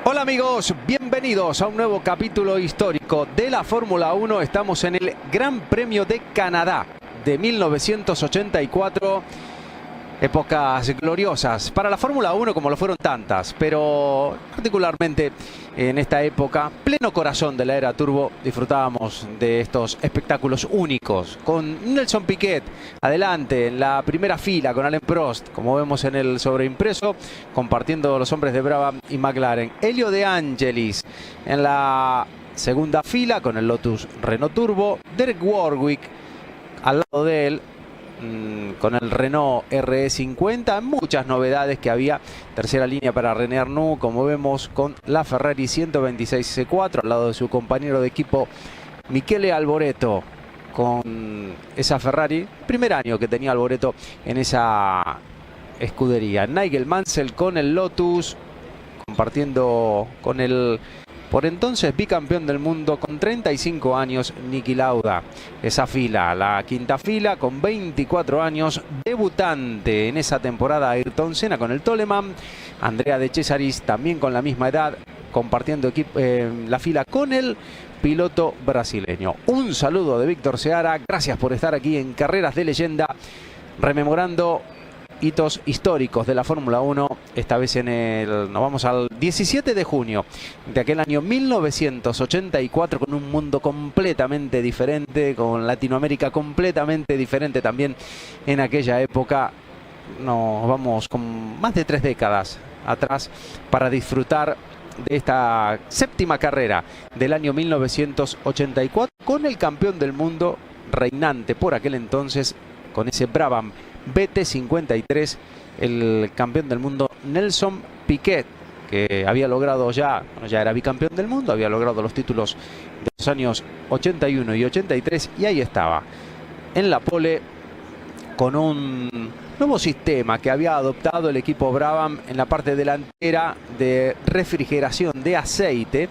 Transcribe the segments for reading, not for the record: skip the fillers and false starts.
Hola amigos, bienvenidos a un nuevo capítulo histórico de la Fórmula 1. Estamos en el Gran Premio de Canadá de 1984. Épocas gloriosas para la Fórmula 1 como lo fueron tantas, pero particularmente en esta época, pleno corazón de la era turbo, disfrutábamos de estos espectáculos únicos, con Nelson Piquet adelante en la primera fila con Alain Prost, como vemos en el sobreimpreso, compartiendo los hombres de Brabham y McLaren. Elio De Angelis en la segunda fila con el Lotus Renault Turbo, Derek Warwick al lado de él con el Renault RE50, muchas novedades que había. Tercera línea para René Arnoux, como vemos, con la Ferrari 126 C4 al lado de su compañero de equipo Michele Alboreto, con esa Ferrari, primer año que tenía Alboreto en esa escudería. Nigel Mansell con el Lotus, compartiendo con el por entonces bicampeón del mundo con 35 años, Niki Lauda. Esa fila, la quinta fila, con 24 años, debutante en esa temporada Ayrton Senna con el Toleman. Andrea De Cesaris también con la misma edad, compartiendo la fila con el piloto brasileño. Un saludo de Víctor Seara, gracias por estar aquí en Carreras de Leyenda, rememorando hitos históricos de la Fórmula 1, esta vez nos vamos al 17 de junio de aquel año 1984, con un mundo completamente diferente, con Latinoamérica completamente diferente también en aquella época. Nos vamos con más de 3 décadas atrás para disfrutar de esta séptima carrera del año 1984 con el campeón del mundo reinante por aquel entonces, con ese Brabham BT53, el campeón del mundo Nelson Piquet, que había logrado ya era bicampeón del mundo, había logrado los títulos de los años 81 y 83, y ahí estaba, en la pole, con un nuevo sistema que había adoptado el equipo Brabham en la parte delantera de refrigeración de aceite.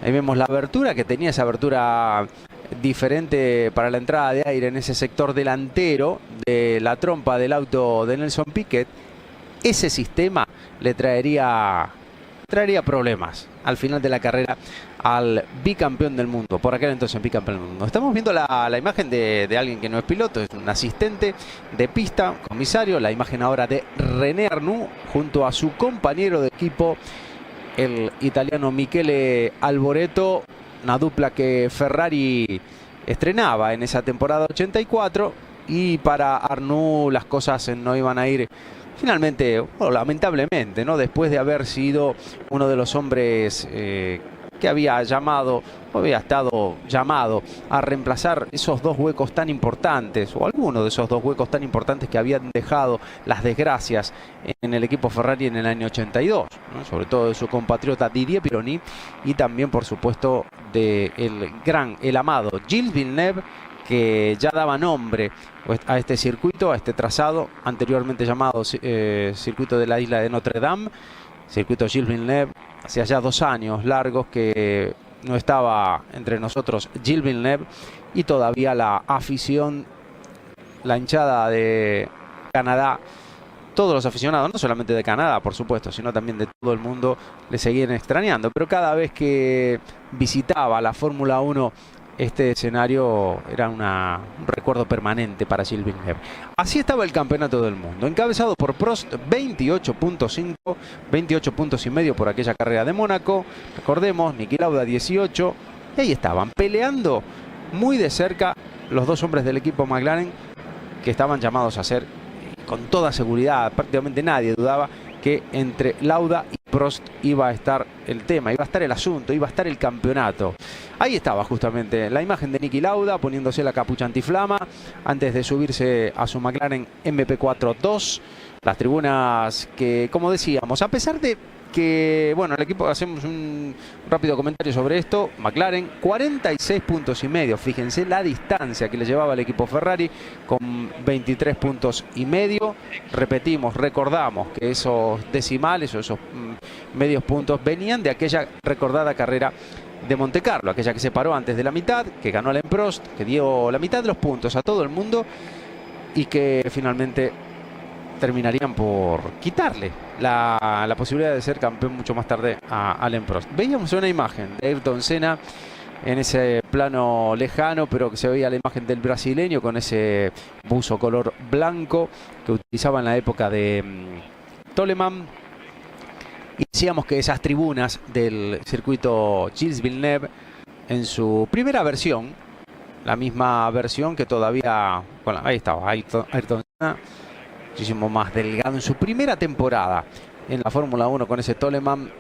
Ahí vemos la abertura, que tenía esa abertura diferente para la entrada de aire en ese sector delantero de la trompa del auto de Nelson Piquet. Ese sistema le traería problemas al final de la carrera al bicampeón del mundo, por aquel entonces bicampeón del mundo. Estamos viendo la imagen de alguien que no es piloto, es un asistente de pista, comisario. La imagen ahora de René Arnoux junto a su compañero de equipo, el italiano Michele Alboreto, una dupla que Ferrari estrenaba en esa temporada 84, y para Arnoux las cosas no iban a ir finalmente, bueno, lamentablemente, ¿no? Después de haber sido uno de los hombres que había estado llamado a reemplazar esos dos huecos tan importantes, o alguno de esos dos huecos tan importantes que habían dejado las desgracias en el equipo Ferrari en el año 82, ¿no? Sobre todo de su compatriota Didier Pironi, y también por supuesto de el amado Gilles Villeneuve, que ya daba nombre a este circuito, a este trazado anteriormente llamado circuito de la isla de Notre Dame, circuito Gilles Villeneuve. Hacía ya 2 años largos que no estaba entre nosotros Gilles Villeneuve, y todavía la afición, la hinchada de Canadá, todos los aficionados, no solamente de Canadá por supuesto, sino también de todo el mundo, le seguían extrañando. Pero cada vez que visitaba la Fórmula 1, este escenario era un recuerdo permanente para Gilles Villeneuve. Así estaba el campeonato del mundo, encabezado por Prost, 28.5, 28 puntos y medio por aquella carrera de Mónaco. Recordemos, Niki Lauda 18, y ahí estaban peleando muy de cerca los dos hombres del equipo McLaren, que estaban llamados a ser, con toda seguridad, prácticamente nadie dudaba que entre Lauda y Prost iba a estar el tema, iba a estar el asunto, iba a estar el campeonato. Ahí estaba justamente la imagen de Niki Lauda poniéndose la capucha antiflama antes de subirse a su McLaren MP4-2. Las tribunas que, como decíamos, a pesar de que, bueno, el equipo, hacemos un rápido comentario sobre esto, McLaren 46 puntos y medio, fíjense la distancia que le llevaba el equipo Ferrari, con 23 puntos y medio. Repetimos, recordamos que esos decimales o esos medios puntos venían de aquella recordada carrera de Monte Carlo, aquella que se paró antes de la mitad, que ganó Alain Prost, que dio la mitad de los puntos a todo el mundo, y que finalmente terminarían por quitarle la posibilidad de ser campeón mucho más tarde a Alain Prost. Veíamos una imagen de Ayrton Senna en ese plano lejano, pero que se veía la imagen del brasileño con ese buzo color blanco que utilizaba en la época de Toleman. Y decíamos que esas tribunas del circuito Gilles Villeneuve, en su primera versión, la misma versión que todavía, bueno, ahí estaba Ayrton Senna, muchísimo más delgado en su primera temporada en la Fórmula 1 con ese Toleman,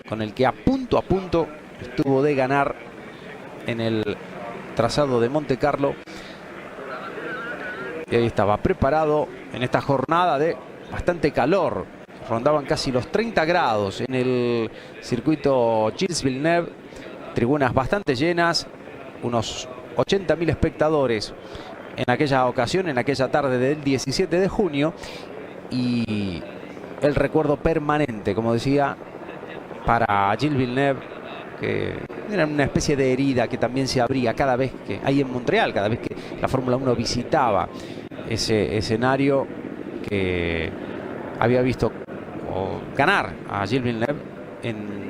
con el que a punto estuvo de ganar en el trazado de Monte Carlo. Y ahí estaba preparado en esta jornada de bastante calor. Rondaban casi los 30 grados en el circuito Gilles Villeneuve. Tribunas bastante llenas, unos 80.000 espectadores en aquella ocasión, en aquella tarde del 17 de junio. Y el recuerdo permanente, como decía, para Gilles Villeneuve, que era una especie de herida que también se abría cada vez que, ahí en Montreal, cada vez que la Fórmula 1 visitaba ese escenario, que había visto ganar a Gilles Villeneuve en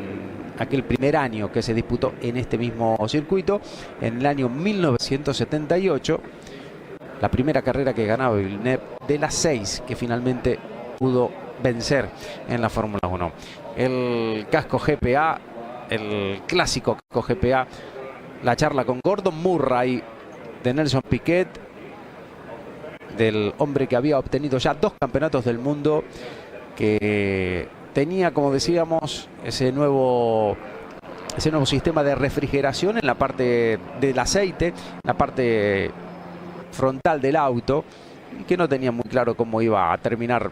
aquel primer año que se disputó en este mismo circuito, en el año 1978, la primera carrera que ganaba Villeneuve de las 6 que finalmente pudo vencer en la Fórmula 1. El casco GPA, el clásico casco GPA, la charla con Gordon Murray de Nelson Piquet, del hombre que había obtenido ya 2 campeonatos del mundo, que tenía, como decíamos, ese nuevo sistema de refrigeración en la parte del aceite, en la parte frontal del auto, y que no tenía muy claro cómo iba a terminar,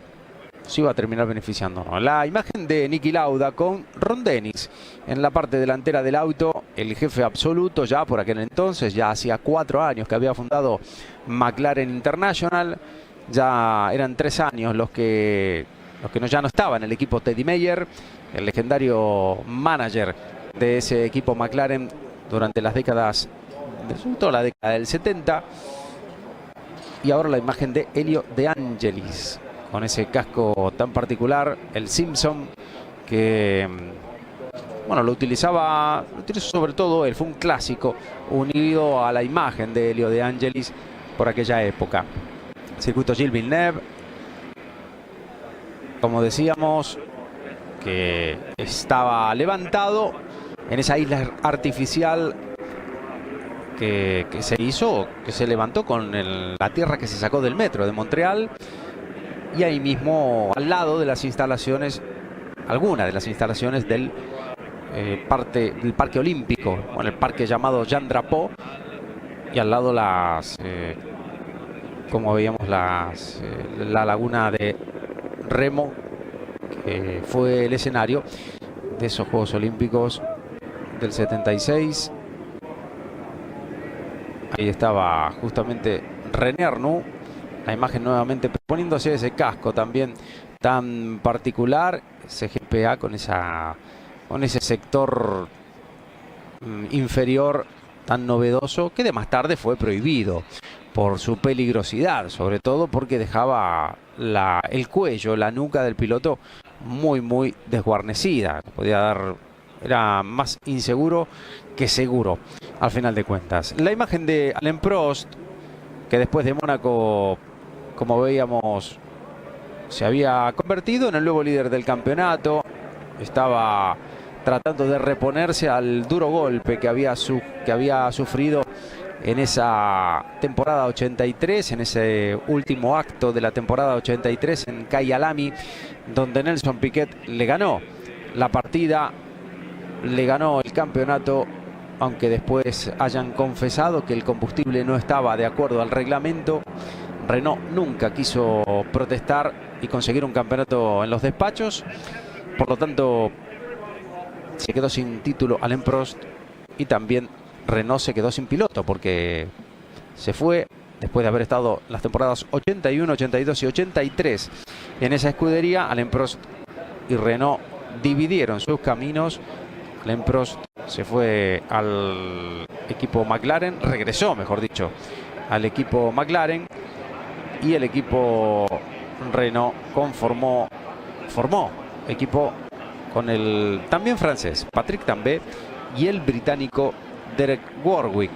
si iba a terminar beneficiando. La imagen de Niki Lauda con Ron Dennis en la parte delantera del auto, el jefe absoluto ya por aquel entonces, ya hacía 4 años que había fundado McLaren International. Ya eran 3 años los que ya no estaba en el equipo Teddy Mayer, el legendario manager de ese equipo McLaren durante las décadas, sobre todo la década del 70. Y ahora la imagen de Elio De Angelis con ese casco tan particular, el Simpson, que bueno, lo utilizó sobre todo él, fue un clásico unido a la imagen de Elio De Angelis por aquella época. Circuito Gilles Villeneuve, como decíamos, que estaba levantado en esa isla artificial que se levantó con la tierra que se sacó del metro de Montreal. Y ahí mismo, al lado de las instalaciones, algunas de las instalaciones del Parque Olímpico, bueno, el parque llamado Jean Drapeau, y al lado como veíamos, la laguna de remo, que fue el escenario de esos Juegos Olímpicos del 76. Ahí estaba justamente René Arnoux, la imagen nuevamente poniéndose ese casco también tan particular, ese GPA con ese sector inferior tan novedoso, que de más tarde fue prohibido por su peligrosidad, sobre todo porque dejaba el cuello, la nuca del piloto muy desguarnecida. Era más inseguro que seguro al final de cuentas. La imagen de Alain Prost, que después de Mónaco, como veíamos, se había convertido en el nuevo líder del campeonato. Estaba tratando de reponerse al duro golpe que había sufrido en esa temporada 83, en ese último acto de la temporada 83 en Kyalami, donde Nelson Piquet le ganó la partida, le ganó el campeonato, aunque después hayan confesado que el combustible no estaba de acuerdo al reglamento. Renault nunca quiso protestar y conseguir un campeonato en los despachos. Por lo tanto, se quedó sin título Alain Prost, y también Renault se quedó sin piloto, porque se fue después de haber estado las temporadas 81, 82 y 83 en esa escudería. Alain Prost y Renault dividieron sus caminos. Alain Prost se fue al equipo McLaren, regresó, mejor dicho, al equipo McLaren, y el equipo Renault formó equipo con el también francés Patrick Tambay y el británico Derek Warwick.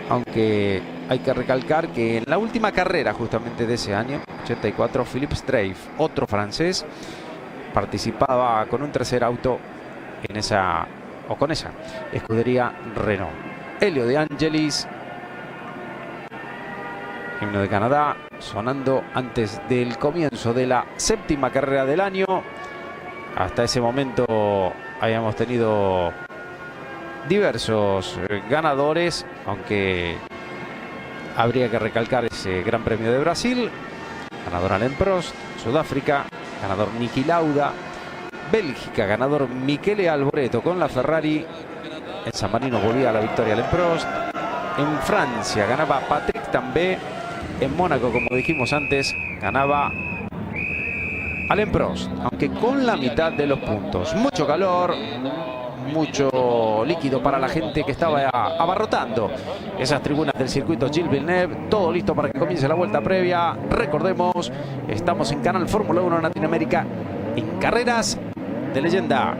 Aunque hay que recalcar que en la última carrera justamente de ese año, 84, Philippe Streiff, otro francés, participaba con un tercer auto en esa, o con esa escudería Renault. Elio De Angelis, himno de Canadá, sonando antes del comienzo de la séptima carrera del año. Hasta ese momento habíamos tenido diversos ganadores, aunque habría que recalcar ese Gran Premio de Brasil, ganador Alain Prost; Sudáfrica, ganador Niki Lauda; Bélgica, ganador Michele Alboreto con la Ferrari; en San Marino volvía a la victoria Alain Prost; en Francia ganaba Patrick Tambay; en Mónaco, como dijimos antes, ganaba Alain Prost, aunque con la mitad de los puntos. Mucho calor, mucho líquido para la gente que estaba abarrotando esas tribunas del circuito Gilles Villeneuve. Todo listo para que comience la vuelta previa. Recordemos, estamos en Canal Fórmula 1 Latinoamérica, en Carreras de Leyenda.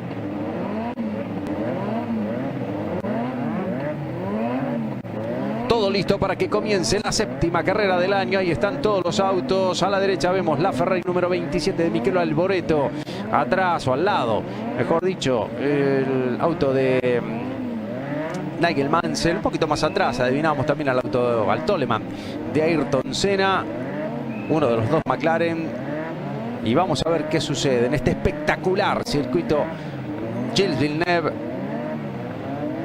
Todo listo para que comience la séptima carrera del año. Ahí están todos los autos. A la derecha vemos la Ferrari número 27 de Michele Alboreto. Atrás o al lado, mejor dicho, el auto de Nigel Mansell. Un poquito más atrás adivinamos también al auto, al Toleman de Ayrton Senna. Uno de los dos McLaren. Y vamos a ver qué sucede en este espectacular circuito Gilles Villeneuve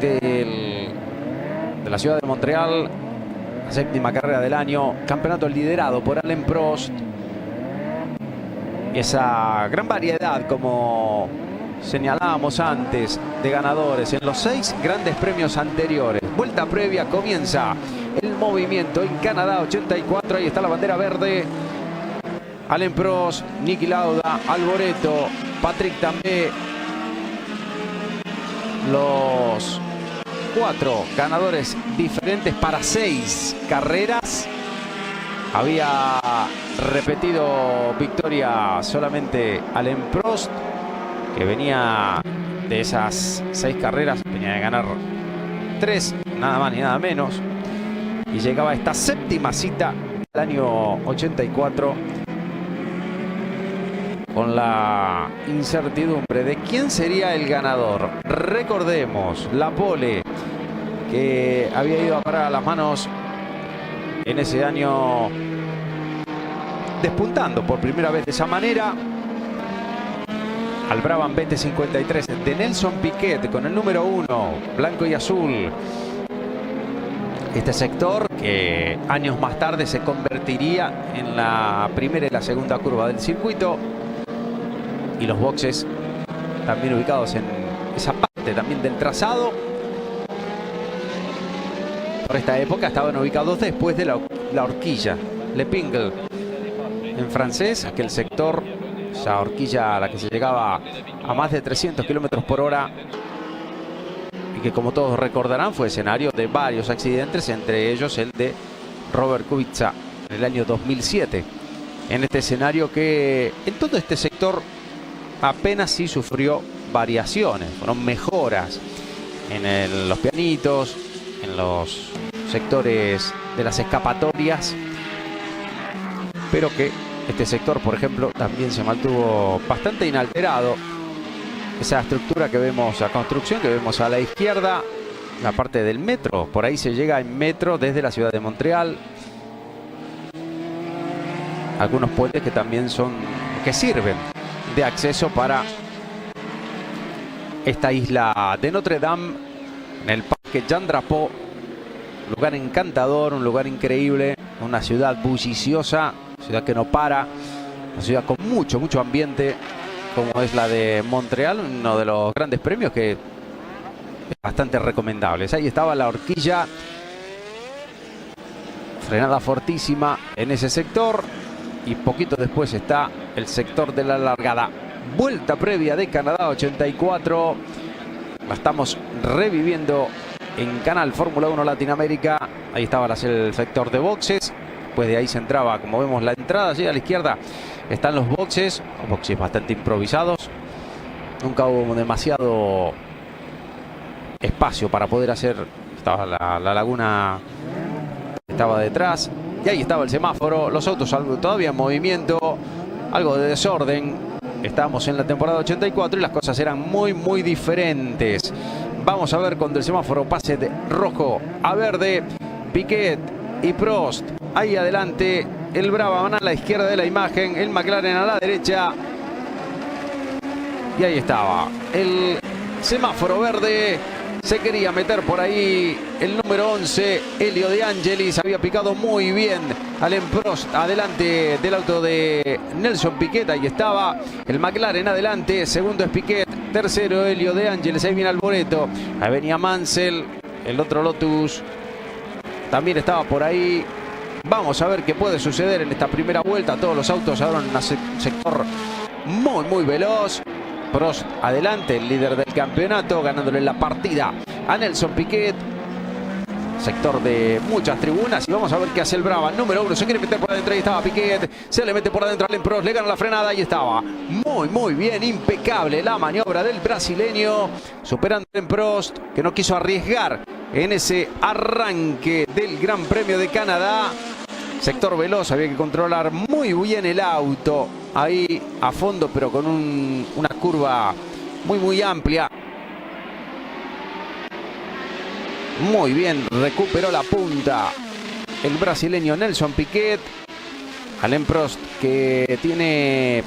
de la ciudad de Montreal. La séptima carrera del año. Campeonato liderado por Alain Prost. Y esa gran variedad, como señalábamos antes, de ganadores en los 6 grandes premios anteriores. Vuelta previa, comienza el movimiento en Canadá 84. Ahí está la bandera verde. Alain Prost, Niki Lauda, Alboreto, Patrick Tambay. Los 4 ganadores diferentes para 6 carreras. Había repetido victoria solamente Alain Prost, que venía de esas 6 carreras, venía de ganar 3, nada más ni nada menos. Y llegaba a esta séptima cita del año 84 con la incertidumbre de quién sería el ganador. Recordemos la pole que había ido a parar a las manos en ese año, despuntando por primera vez de esa manera al Brabham BT53 de Nelson Piquet con el número 1, blanco y azul. Este sector que años más tarde se convertiría en la primera y la segunda curva del circuito, y los boxes también ubicados en esa parte también del trazado. Por esta época estaban ubicados después de la horquilla, Le Pingle en francés, aquel sector, esa horquilla a la que se llegaba a más de 300 kilómetros por hora, y que, como todos recordarán, fue escenario de varios accidentes, entre ellos el de Robert Kubica en el año 2007. En este escenario que en todo este sector apenas sí sufrió variaciones, fueron mejoras en los pianitos, en los sectores de las escapatorias, pero que este sector, por ejemplo, también se mantuvo bastante inalterado. Esa estructura que vemos, la construcción que vemos a la izquierda, la parte del metro, por ahí se llega en metro desde la ciudad de Montreal. Algunos puentes que también sirven de acceso para esta isla de Notre Dame, en el parque Jean Drapeau. Lugar encantador, un lugar increíble, una ciudad bulliciosa, ciudad que no para, una ciudad con mucho ambiente, como es la de Montreal, uno de los grandes premios que es bastante recomendable. Ahí estaba la horquilla, frenada fortísima en ese sector, y poquito después está el sector de la largada. Vuelta previa de Canadá 84, la estamos reviviendo en Canal Fórmula 1 Latinoamérica. Ahí estaba el sector de boxes. Pues de ahí se entraba, como vemos, la entrada allí a la izquierda están los boxes bastante improvisados. Nunca hubo demasiado espacio para poder hacer. Estaba la laguna, estaba detrás. Y ahí estaba el semáforo. Los autos todavía en movimiento. Algo de desorden. Estábamos en la temporada 84 y las cosas eran muy diferentes. Vamos a ver cuando el semáforo pase de rojo a verde. Piquet y Prost ahí adelante. El Brabham van a la izquierda de la imagen. El McLaren a la derecha. Y ahí estaba el semáforo verde. Se quería meter por ahí el número 11, Elio De Angelis. Había picado muy bien Alain Prost adelante del auto de Nelson Piquet. Ahí estaba el McLaren adelante. Segundo es Piquet. Tercero Elio De Angelis. Ahí viene Alboreto. Ahí venía Mansell. El otro Lotus también estaba por ahí. Vamos a ver qué puede suceder en esta primera vuelta. Todos los autos ahora en un sector muy veloz. Prost adelante, el líder del campeonato, ganándole la partida a Nelson Piquet. Sector de muchas tribunas. Y vamos a ver qué hace el Brabham. Número 1, se quiere meter por adentro. Ahí estaba Piquet. Se le mete por adentro a Alain Prost. Le gana la frenada. Ahí estaba. Muy bien. Impecable la maniobra del brasileño. Superando a Alain Prost, que no quiso arriesgar en ese arranque del Gran Premio de Canadá. Sector veloz. Había que controlar muy bien el auto. Ahí a fondo, pero con una curva muy amplia. Muy bien, recuperó la punta el brasileño Nelson Piquet. Alain Prost, que tiene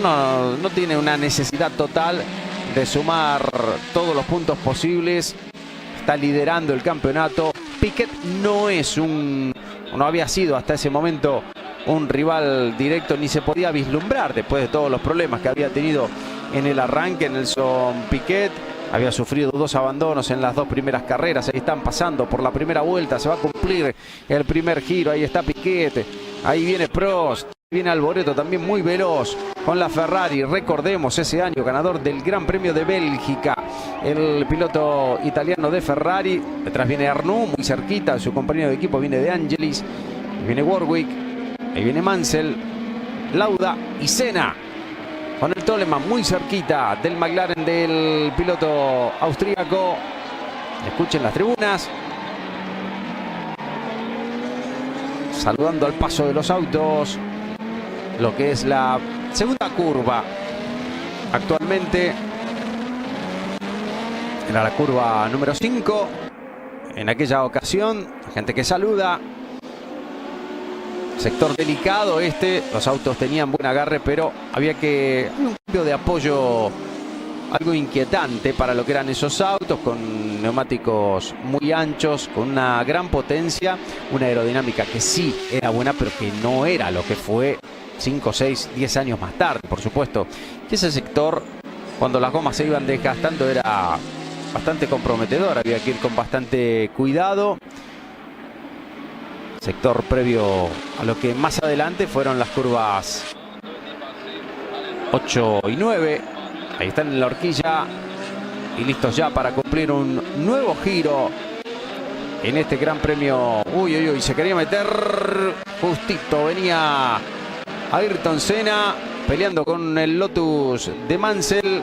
no tiene una necesidad total de sumar todos los puntos posibles. Está liderando el campeonato. Piquet no había sido hasta ese momento un rival directo, ni se podía vislumbrar después de todos los problemas que había tenido en el arranque. Nelson Piquet había sufrido 2 abandonos en las 2 primeras carreras. Ahí están pasando por la primera vuelta. Se va a cumplir el primer giro. Ahí está Piquet. Ahí viene Prost. Viene Alboreto también muy veloz con la Ferrari. Recordemos ese año ganador del Gran Premio de Bélgica. El piloto italiano de Ferrari. Detrás viene Arnoux muy cerquita. Su compañero de equipo viene De Angelis. Viene Warwick. Ahí viene Mansell. Lauda y Senna. Con el Toleman muy cerquita del McLaren del piloto austríaco. Escuchen las tribunas. Saludando al paso de los autos. Lo que es la segunda curva. Actualmente era la curva número 5. En aquella ocasión, gente que saluda. Sector delicado este, los autos tenían buen agarre, pero había un cambio de apoyo algo inquietante para lo que eran esos autos, con neumáticos muy anchos, con una gran potencia, una aerodinámica que sí era buena, pero que no era lo que fue 5, 6, 10 años más tarde, por supuesto. Y ese sector, cuando las gomas se iban desgastando, era bastante comprometedor, había que ir con bastante cuidado. Sector previo a lo que más adelante fueron las curvas 8 y 9. Ahí están en la horquilla y listos ya para cumplir un nuevo giro en este Gran Premio. Uy, se quería meter justito. Venía Ayrton Senna peleando con el Lotus de Mansell.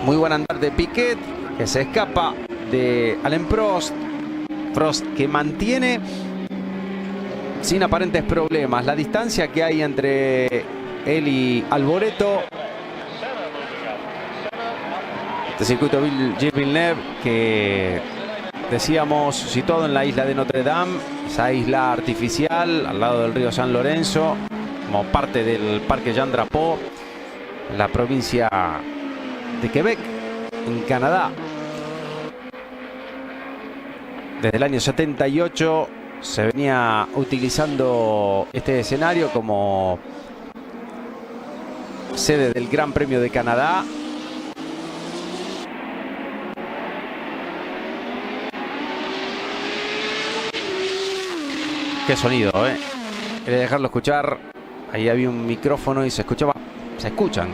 Muy buen andar de Piquet, que se escapa de Alain Prost. Prost que mantiene sin aparentes problemas la distancia que hay entre él y Alboreto. Este circuito Gilles Villeneuve, que decíamos situado en la isla de Notre Dame, esa isla artificial al lado del río San Lorenzo, como parte del Parque Jean Drapeau, en la provincia de Quebec, en Canadá. Desde el año 78 se venía utilizando este escenario como sede del Gran Premio de Canadá. Qué sonido, ¿eh? Quería dejarlo escuchar. Ahí había un micrófono y se escuchan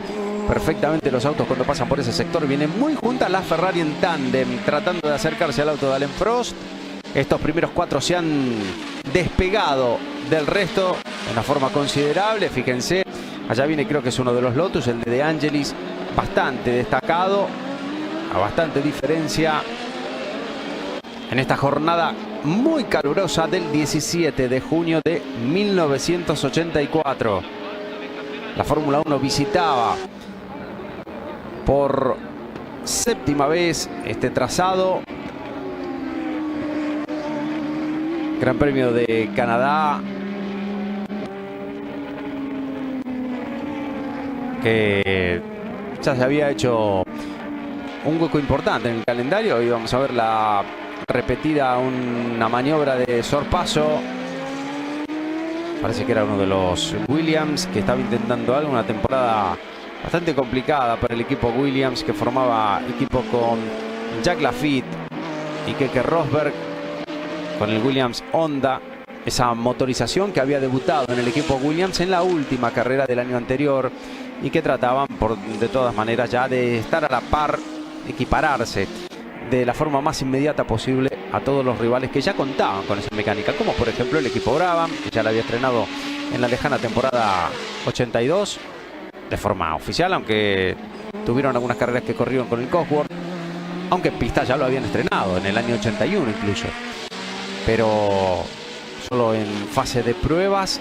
perfectamente los autos cuando pasan por ese sector. Viene muy juntas la Ferrari en tándem, tratando de acercarse al auto de Alain Prost. Estos primeros 4 se han despegado del resto de una forma considerable. Fíjense, allá viene, creo que es uno de los Lotus, el de Angelis, bastante destacado, a bastante diferencia en esta jornada muy calurosa del 17 de junio de 1984. La Fórmula 1 visitaba por séptima vez este trazado. Gran Premio de Canadá, que ya se había hecho un hueco importante en el calendario. Hoy vamos a ver la repetida, una maniobra de sorpaso. Parece que era uno de los Williams que estaba intentando algo. Una temporada bastante complicada para el equipo Williams, que formaba equipo con Jack Lafitte y Keke Rosberg, con el Williams Honda, esa motorización que había debutado en el equipo Williams en la última carrera del año anterior y que trataban de todas maneras ya de estar a la par, equipararse de la forma más inmediata posible a todos los rivales que ya contaban con esa mecánica, como por ejemplo el equipo Brabham, que ya la había estrenado en la lejana temporada 82 de forma oficial, aunque tuvieron algunas carreras que corrieron con el Cosworth, aunque en pista ya lo habían estrenado en el año 81 incluso, pero solo en fase de pruebas.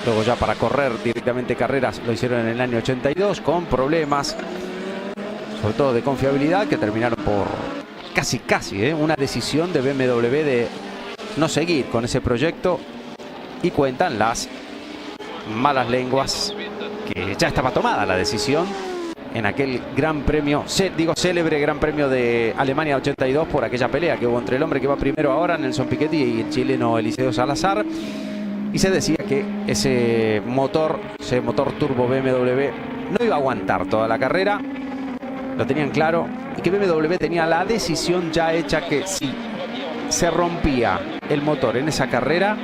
Luego ya para correr directamente carreras lo hicieron en el año 82 con problemas, sobre todo de confiabilidad, que terminaron por casi una decisión de BMW de no seguir con ese proyecto, y cuentan las malas lenguas que ya estaba tomada la decisión en aquel gran premio, célebre Gran Premio de Alemania 82, por aquella pelea que hubo entre el hombre que va primero ahora, Nelson Piquetti, y el chileno Eliseo Salazar. Y se decía que ese motor turbo BMW no iba a aguantar toda la carrera, lo tenían claro, y que BMW tenía la decisión ya hecha que si se rompía el motor en esa carrera,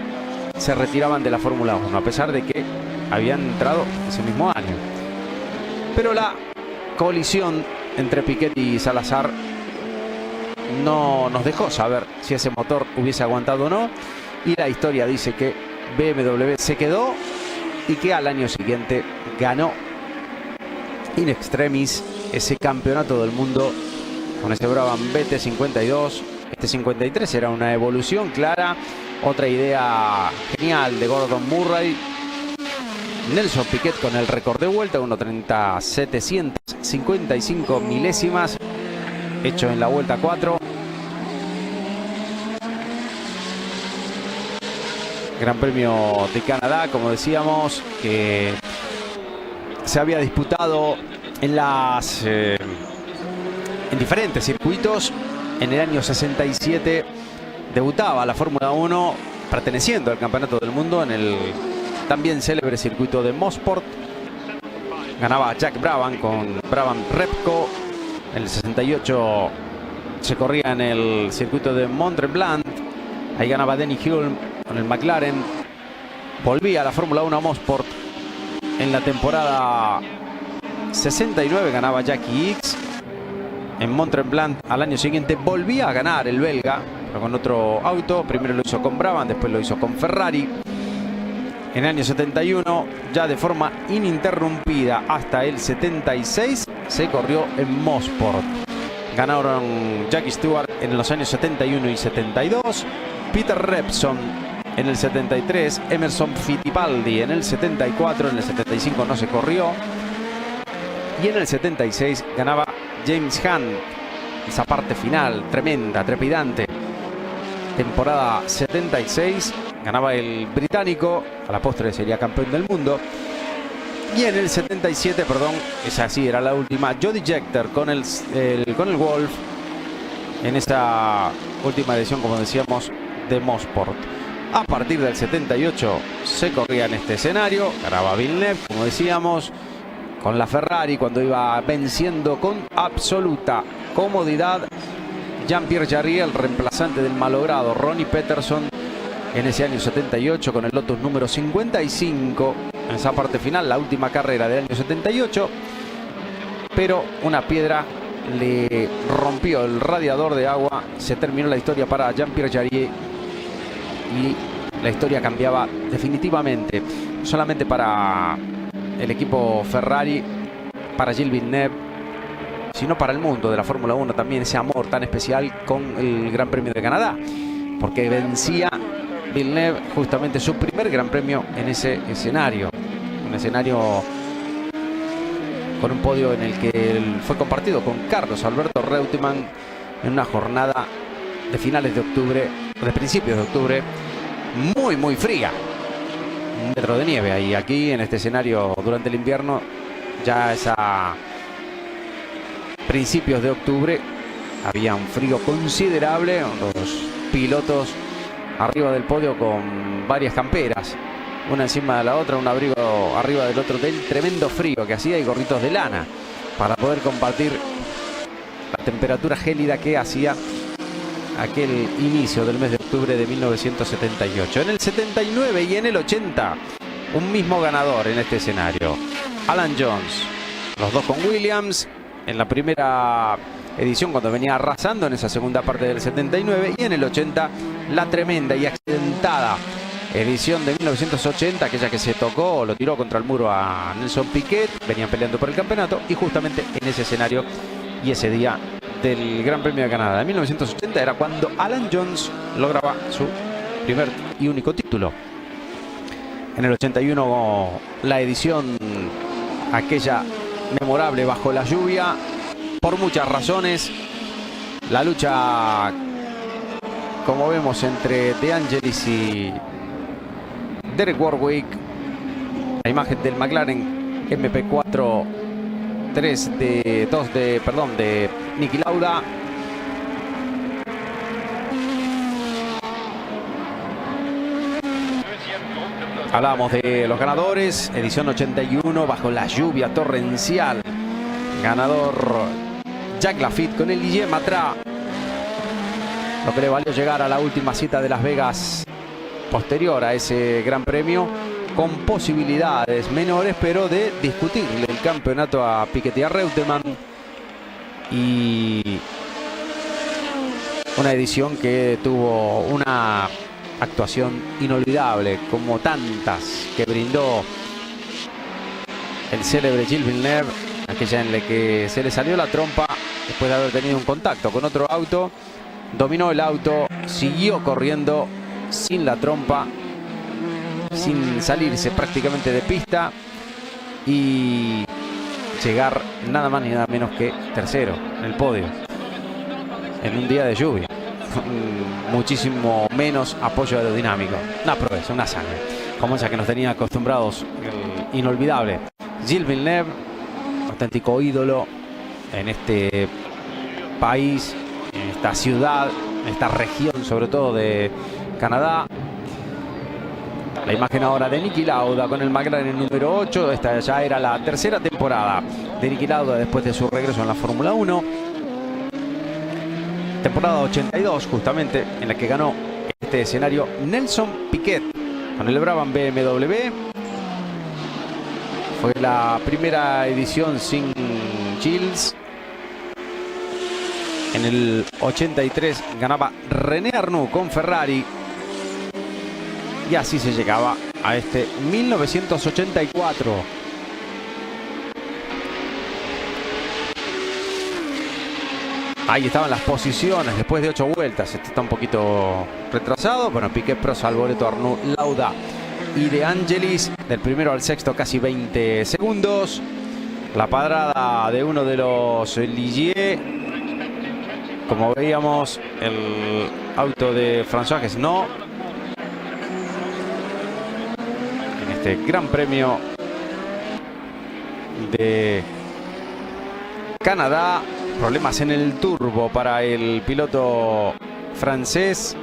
se retiraban de la Fórmula 1, a pesar de que habían entrado ese mismo año. Pero la colisión entre Piquetti y Salazar no nos dejó saber si ese motor hubiese aguantado o no, y la historia dice que BMW se quedó y que al año siguiente ganó in extremis ese campeonato del mundo con ese Brabham BT52. Este 53 era una evolución clara, otra idea genial de Gordon Murray. Nelson Piquet con el récord de vuelta, 1:30.755 milésimas, hecho en la vuelta 4. Gran Premio de Canadá, como decíamos, que se había disputado en diferentes circuitos. En el año 67 debutaba la Fórmula 1 perteneciendo al Campeonato del Mundo en el también célebre circuito de Mosport. Ganaba Jack Brabham con Brabham Repco. En el 68 se corría en el circuito de Mont-Tremblant. Ahí ganaba Denny Hulme con el McLaren. Volvía a la Fórmula 1 a Mosport en la temporada 69, ganaba Jackie Hicks. En Mont-Tremblant al año siguiente volvía a ganar el belga, pero con otro auto. Primero lo hizo con Brabham, después lo hizo con Ferrari. En el año 71, ya de forma ininterrumpida hasta el 76, se corrió en Mosport. Ganaron Jackie Stewart en los años 71 y 72, Peter Revson en el 73, Emerson Fittipaldi en el 74, en el 75 no se corrió, y en el 76 ganaba James Hunt, esa parte final tremenda, trepidante. Temporada 76, ganaba el británico, a la postre sería campeón del mundo. Y en el 77, perdón, esa sí era la última, Jody Scheckter con el Wolf en esa última edición, como decíamos, de Mosport. A partir del 78 se corría en este escenario, ganaba Villeneuve, como decíamos, con la Ferrari, cuando iba venciendo con absoluta comodidad Jean-Pierre Jarier, el reemplazante del malogrado Ronnie Peterson, en ese año 78 con el Lotus número 55, en esa parte final, la última carrera del año 78, pero una piedra le rompió el radiador de agua. Se terminó la historia para Jean-Pierre Jarier y la historia cambiaba definitivamente, no solamente para el equipo Ferrari, para Gilles Villeneuve, sino para el mundo de la Fórmula 1 también, ese amor tan especial con el Gran Premio de Canadá, porque vencía Villeneuve justamente su primer Gran Premio en ese escenario, un escenario con un podio en el que él fue compartido con Carlos Alberto Reutemann en una jornada de finales de octubre, de principios de octubre, muy fría, 1 metro de nieve. Y aquí en este escenario durante el invierno, ya es a principios de octubre, había un frío considerable, los pilotos arriba del podio con varias camperas, una encima de la otra, un abrigo arriba del otro, del tremendo frío que hacía, y gorritos de lana para poder combatir la temperatura gélida que hacía aquel inicio del mes de octubre de 1978. En el 79 y en el 80, un mismo ganador en este escenario, Alan Jones, los dos con Williams en la primera edición cuando venía arrasando en esa segunda parte del 79, y en el 80 la tremenda y accidentada edición de 1980, aquella que se tocó, lo tiró contra el muro a Nelson Piquet, venían peleando por el campeonato, y justamente en ese escenario y ese día del Gran Premio de Canadá de 1980 era cuando Alan Jones lograba su primer y único título. En el 81 la edición aquella memorable bajo la lluvia, por muchas razones, la lucha, como vemos, entre De Angelis y Derek Warwick, la imagen del McLaren MP4 de Niki Lauda. Hablábamos de los ganadores, edición 81 bajo la lluvia torrencial. Ganador Jacques Laffite con el Ligier Matra, lo que le valió llegar a la última cita de Las Vegas posterior a ese Gran Premio, con posibilidades menores, pero de discutirle el campeonato a Piquet y a Reutemann. Y una edición que tuvo una actuación inolvidable, como tantas que brindó el célebre Gilles Villeneuve, aquella en la que se le salió la trompa después de haber tenido un contacto con otro auto, dominó el auto, siguió corriendo sin la trompa, sin salirse prácticamente de pista, y llegar nada más ni nada menos que tercero en el podio en un día de lluvia. Muchísimo menos apoyo aerodinámico, una proeza, una sangre como esa que nos tenía acostumbrados el inolvidable Gilles Villeneuve, auténtico ídolo en este país, en esta ciudad, en esta región sobre todo de Canadá. La imagen ahora de Niki Lauda con el McLaren número 8. Esta ya era la tercera temporada de Niki Lauda después de su regreso en la Fórmula 1. Temporada 82 justamente, en la que ganó este escenario Nelson Piquet con el Brabham BMW. Fue la primera edición sin Gilles. En el 83 ganaba René Arnoux con Ferrari. Y así se llegaba a este 1984. Ahí estaban las posiciones después de 8 vueltas. Este está un poquito retrasado. Bueno, Piquet, Prost, Alboreto, Arnoux, Lauda y De Angelis. Del primero al sexto casi 20 segundos. La padrada de uno de los Ligier. Como veíamos, el auto de François Gesneau. En este Gran Premio de Canadá. Problemas en el turbo para el piloto francés.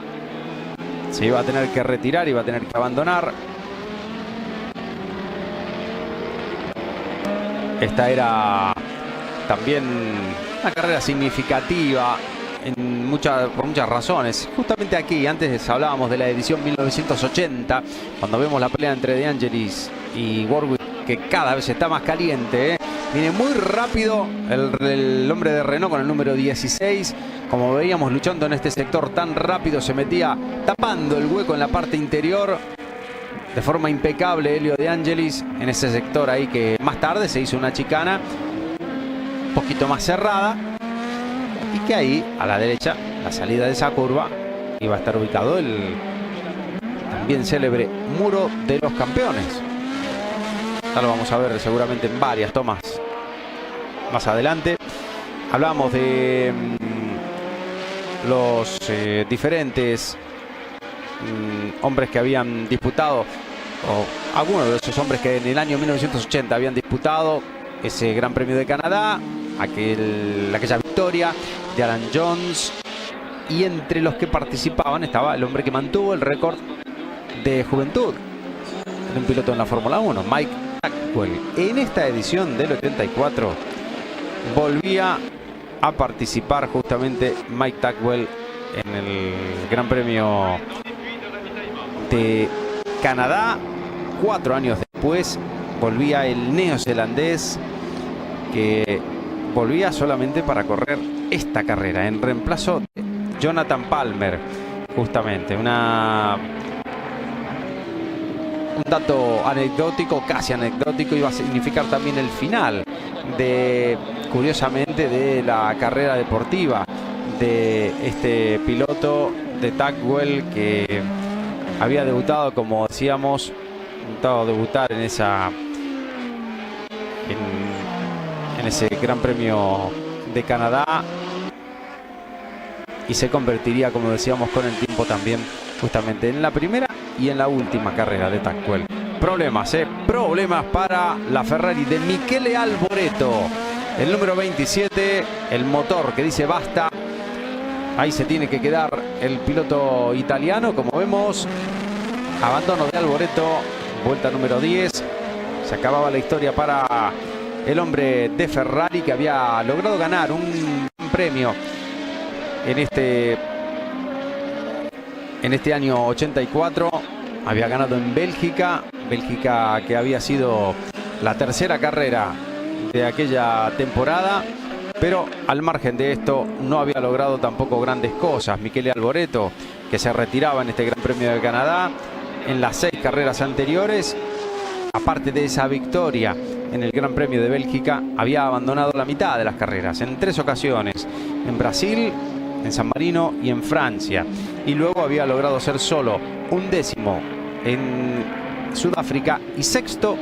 Se iba a tener que retirar, iba a tener que abandonar. Esta era también una carrera significativa por muchas razones. Justamente aquí, antes hablábamos de la edición 1980, cuando vemos la pelea entre De Angelis y Warwick, que cada vez está más caliente, Viene muy rápido el hombre de Renault con el número 16, como veíamos luchando en este sector tan rápido, se metía tapando el hueco en la parte interior de forma impecable Elio De Angelis en ese sector ahí, que más tarde se hizo una chicana un poquito más cerrada, y que ahí a la derecha, la salida de esa curva, iba a estar ubicado el también célebre muro de los campeones. Ya lo vamos a ver seguramente en varias tomas más adelante. Hablamos de los diferentes hombres que habían disputado, o algunos de esos hombres que en el año 1980 habían disputado ese Gran Premio de Canadá, aquella victoria de Alan Jones, y entre los que participaban estaba el hombre que mantuvo el récord de juventud de un piloto en la Fórmula 1, Mike Tackwell. En esta edición del 84 volvía a participar justamente Mike Tackwell en el Gran Premio de Canadá. 4 años después volvía el neozelandés, que volvía solamente para correr esta carrera en reemplazo de Jonathan Palmer. Justamente un dato anecdótico, casi anecdótico, iba a significar también el final de, curiosamente, de la carrera deportiva de este piloto de Tackwell, que había debutado, como decíamos, debutar en ese Gran Premio de Canadá, y se convertiría, como decíamos, con el tiempo también justamente en la primera y en la última carrera de Tackwell. Problemas para la Ferrari de Michele Alboreto, el número 27, el motor que dice basta. Ahí se tiene que quedar el piloto italiano, como vemos. Abandono de Alboreto, vuelta número 10. Se acababa la historia para el hombre de Ferrari, que había logrado ganar un premio en este año 84. Había ganado en Bélgica, que había sido la tercera carrera de aquella temporada, pero al margen de esto no había logrado tampoco grandes cosas. Michele Alboreto, que se retiraba en este Gran Premio de Canadá en las 6 carreras anteriores, aparte de esa victoria en el Gran Premio de Bélgica, había abandonado la mitad de las carreras en 3 ocasiones, en Brasil, en San Marino y en Francia, y luego había logrado ser solo 11º en Sudáfrica y 6º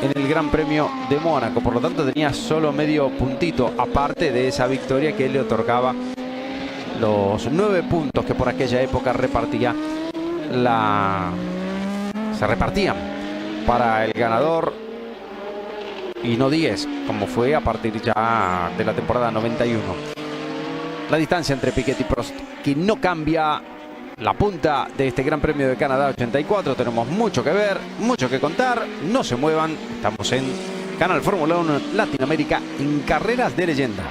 en el Gran Premio de Mónaco. Por lo tanto tenía solo medio puntito, aparte de esa victoria que le otorgaba los 9 puntos que por aquella época se repartían para el ganador, y no 10 como fue a partir ya de la temporada 91. La distancia entre Piquet y Prost, que no cambia. La punta de este Gran Premio de Canadá 84. Tenemos mucho que ver, mucho que contar. No se muevan. Estamos en Canal Fórmula 1 Latinoamérica, en Carreras de Leyenda.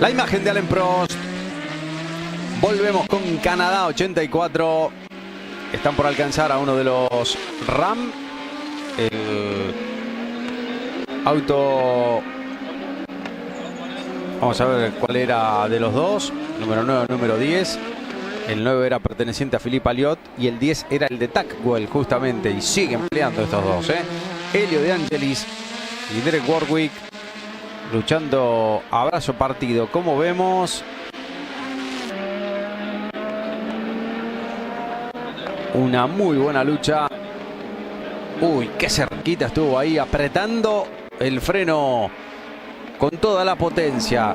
La imagen de Alain Prost. Volvemos con Canadá 84. Están por alcanzar a uno de los Ram. El auto, vamos a ver cuál era de los dos. Número 9, número 10. El 9 era perteneciente a Philippe Alliot y el 10 era el de Tackwell, justamente. Y siguen peleando estos dos, Elio De Angelis y Derek Warwick luchando a brazo partido, como vemos. Una muy buena lucha. Uy, qué cerquita estuvo ahí, apretando el freno con toda la potencia,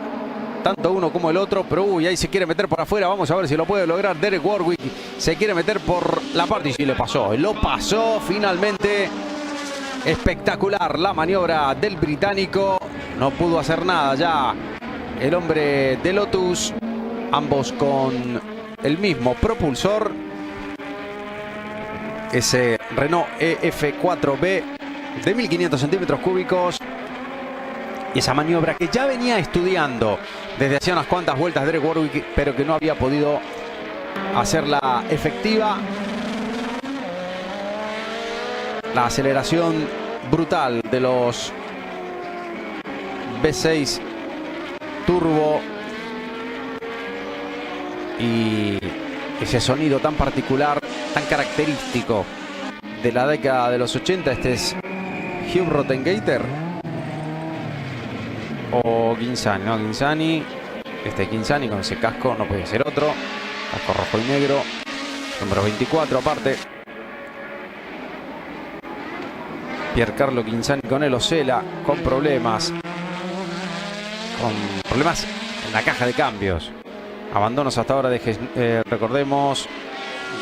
tanto uno como el otro. Pero uy, ahí se quiere meter por afuera. Vamos a ver si lo puede lograr Derek Warwick. Se quiere meter por la parte y sí le pasó. Lo pasó finalmente. Espectacular la maniobra del británico. No pudo hacer nada ya el hombre de Lotus. Ambos con el mismo propulsor. Ese Renault EF4B de 1500 centímetros cúbicos. Y esa maniobra que ya venía estudiando desde hacía unas cuantas vueltas Derek Warwick, pero que no había podido hacerla efectiva. La aceleración brutal de los V6 turbo y ese sonido tan particular, tan característico de la década de los 80. Este es Hugh Rottengater o Ghinzani, no, Ghinzani. Este es Ghinzani con ese casco, no puede ser otro. Casco rojo y negro, número 24 aparte. Piercarlo Ghinzani con el Osella, con problemas en la caja de cambios. Abandonos hasta ahora de recordemos,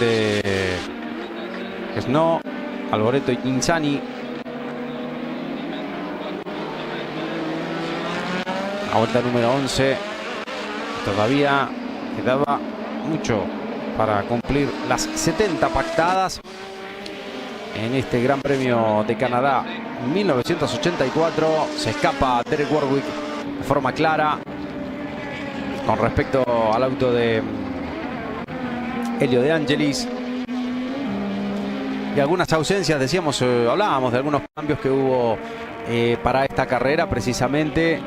de Snow, Alboreto y Ghinzani. La vuelta número 11. Todavía quedaba mucho para cumplir las 70 pactadas en este Gran Premio de Canadá 1984. Se escapa Derek Warwick de forma clara con respecto al auto de Elio De Angelis. Y algunas ausencias, decíamos, hablábamos de algunos cambios que hubo para esta carrera. Precisamente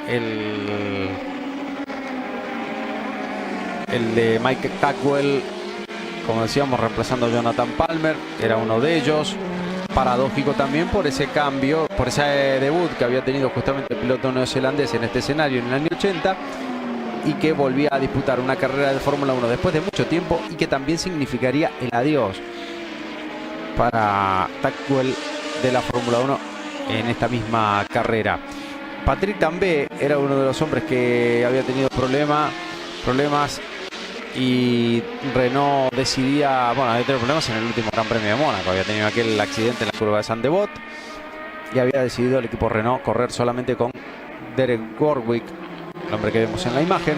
el de Mike Tackwell, como decíamos, reemplazando a Jonathan Palmer, era uno de ellos. Paradójico también por ese cambio, por ese debut que había tenido justamente el piloto neozelandés en este escenario en el año 80, y que volvía a disputar una carrera de Fórmula 1 después de mucho tiempo, y que también significaría el adiós para Tackwell de la Fórmula 1 en esta misma carrera. Patrick Tambay era uno de los hombres que había tenido problemas, y Renault decidía, bueno, había tenido problemas en el último Gran Premio de Mónaco. Había tenido aquel accidente en la curva de Saint-Devote y había decidido el equipo Renault correr solamente con Derek Warwick, el hombre que vemos en la imagen.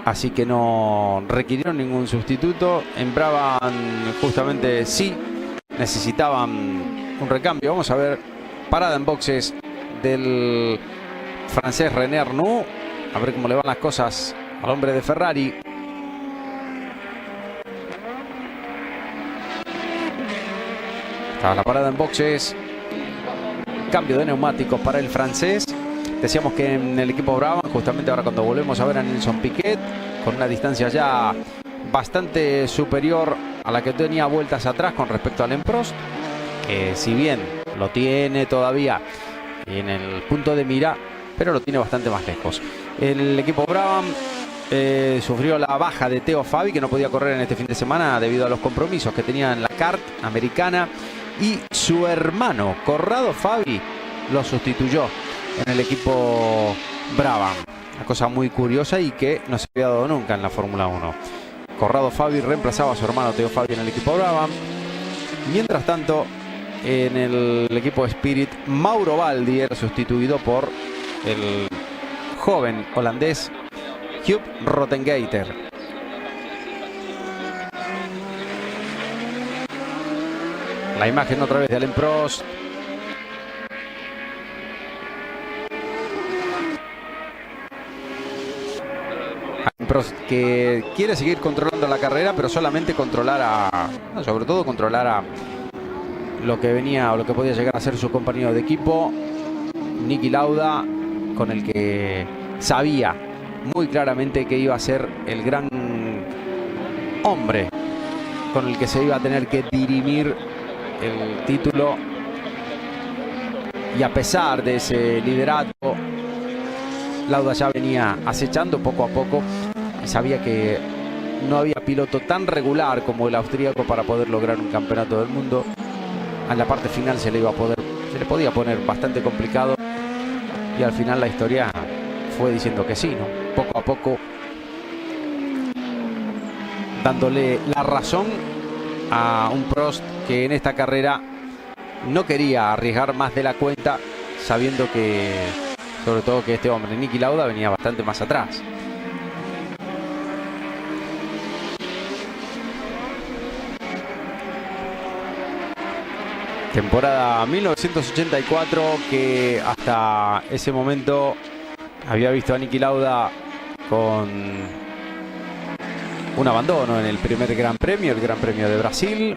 Así que no requirieron ningún sustituto. En Brabham justamente sí necesitaban un recambio. Vamos a ver parada en boxes del francés René Arnoux. A ver cómo le van las cosas al hombre de Ferrari. Está la parada en boxes. Cambio de neumáticos para el francés. Decíamos que en el equipo Brabham, justamente ahora cuando volvemos a ver a Nelson Piquet, con una distancia ya bastante superior a la que tenía vueltas atrás con respecto al Alain Prost, que si bien lo tiene todavía en el punto de mira, pero lo tiene bastante más lejos. El equipo Brabham sufrió la baja de Theo Fabi, que no podía correr en este fin de semana debido a los compromisos que tenía en la kart americana, y su hermano Corrado Fabi lo sustituyó en el equipo Brabham. Una cosa muy curiosa y que no se había dado nunca en la Fórmula 1. Corrado Fabi reemplazaba a su hermano Theo Fabi en el equipo Brabham. Mientras tanto, en el equipo Spirit, Mauro Baldi era sustituido por el joven holandés Hugh Rottengater. La imagen otra vez de Alain Prost. Alain Prost, que quiere seguir controlando la carrera, pero solamente sobre todo controlar a lo que venía o lo que podía llegar a ser su compañero de equipo, Niki Lauda, con el que sabía muy claramente que iba a ser el gran hombre con el que se iba a tener que dirimir el título. Y a pesar de ese liderazgo, Lauda ya venía acechando poco a poco y sabía que no había piloto tan regular como el austríaco para poder lograr un campeonato del mundo. En la parte final se le podía poner bastante complicado, y al final la historia fue diciendo que sí, ¿no? Poco a poco dándole la razón a un Prost que en esta carrera no quería arriesgar más de la cuenta, sabiendo que, sobre todo, que este hombre, Niki Lauda, venía bastante más atrás. Temporada 1984, que hasta ese momento había visto a Niki Lauda con un abandono en el primer Gran Premio, el Gran Premio de Brasil.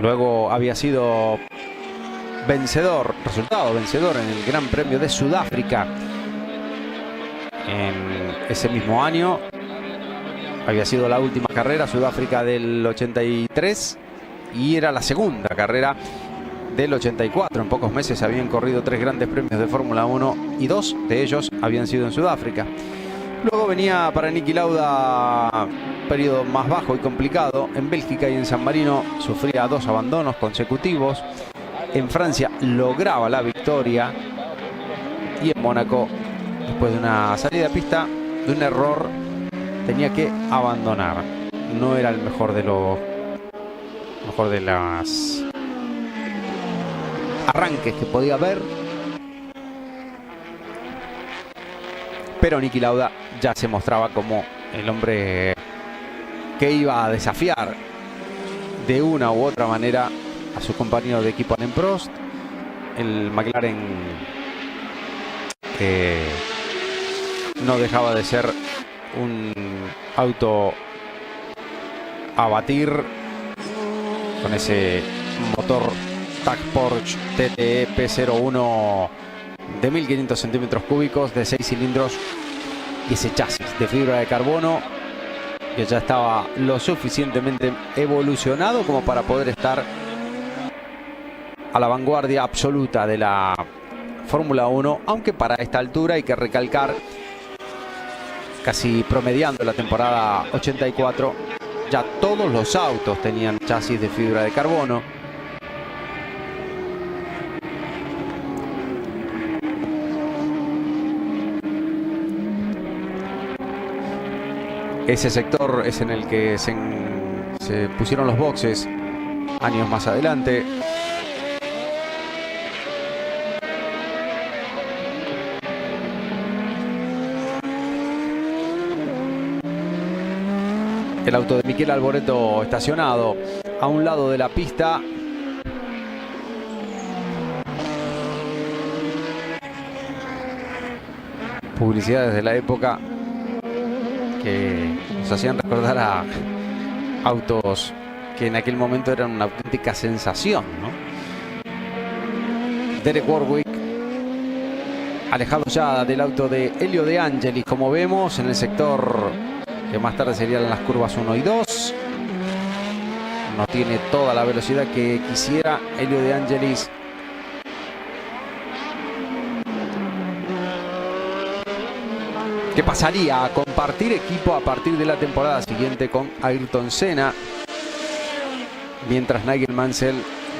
Luego había sido resultado vencedor en el Gran Premio de Sudáfrica en ese mismo año. Había sido la última carrera, Sudáfrica del 83, y era la segunda carrera del 84. En pocos meses habían corrido 3 grandes premios de Fórmula 1 y 2 de ellos habían sido en Sudáfrica. Luego venía para Niki Lauda un periodo más bajo y complicado. En Bélgica y en San Marino sufría 2 abandonos consecutivos. En Francia lograba la victoria. Y en Mónaco, después de una salida de pista, de un error, tenía que abandonar. No era el mejor de las arranques que podía haber. Pero Niki Lauda ya se mostraba como el hombre que iba a desafiar de una u otra manera a su compañero de equipo Alain Prost. El McLaren no dejaba de ser un auto a batir con ese motor TAG Porsche TTE P01 de 1500 centímetros cúbicos, de 6 cilindros, y ese chasis de fibra de carbono que ya estaba lo suficientemente evolucionado como para poder estar a la vanguardia absoluta de la Fórmula 1, aunque para esta altura hay que recalcar, casi promediando la temporada 84, ya todos los autos tenían chasis de fibra de carbono. Ese sector es en el que se pusieron los boxes años más adelante. El auto de Michele Alboreto estacionado a un lado de la pista. Publicidades de la época que nos hacían recordar a autos que en aquel momento eran una auténtica sensación, ¿no? Derek Warwick, alejado ya del auto de Elio De Angelis, como vemos, en el sector que más tarde serían las curvas 1 y 2. No tiene toda la velocidad que quisiera Elio De Angelis. Que pasaría a compartir equipo a partir de la temporada siguiente con Ayrton Senna, mientras Nigel Mansell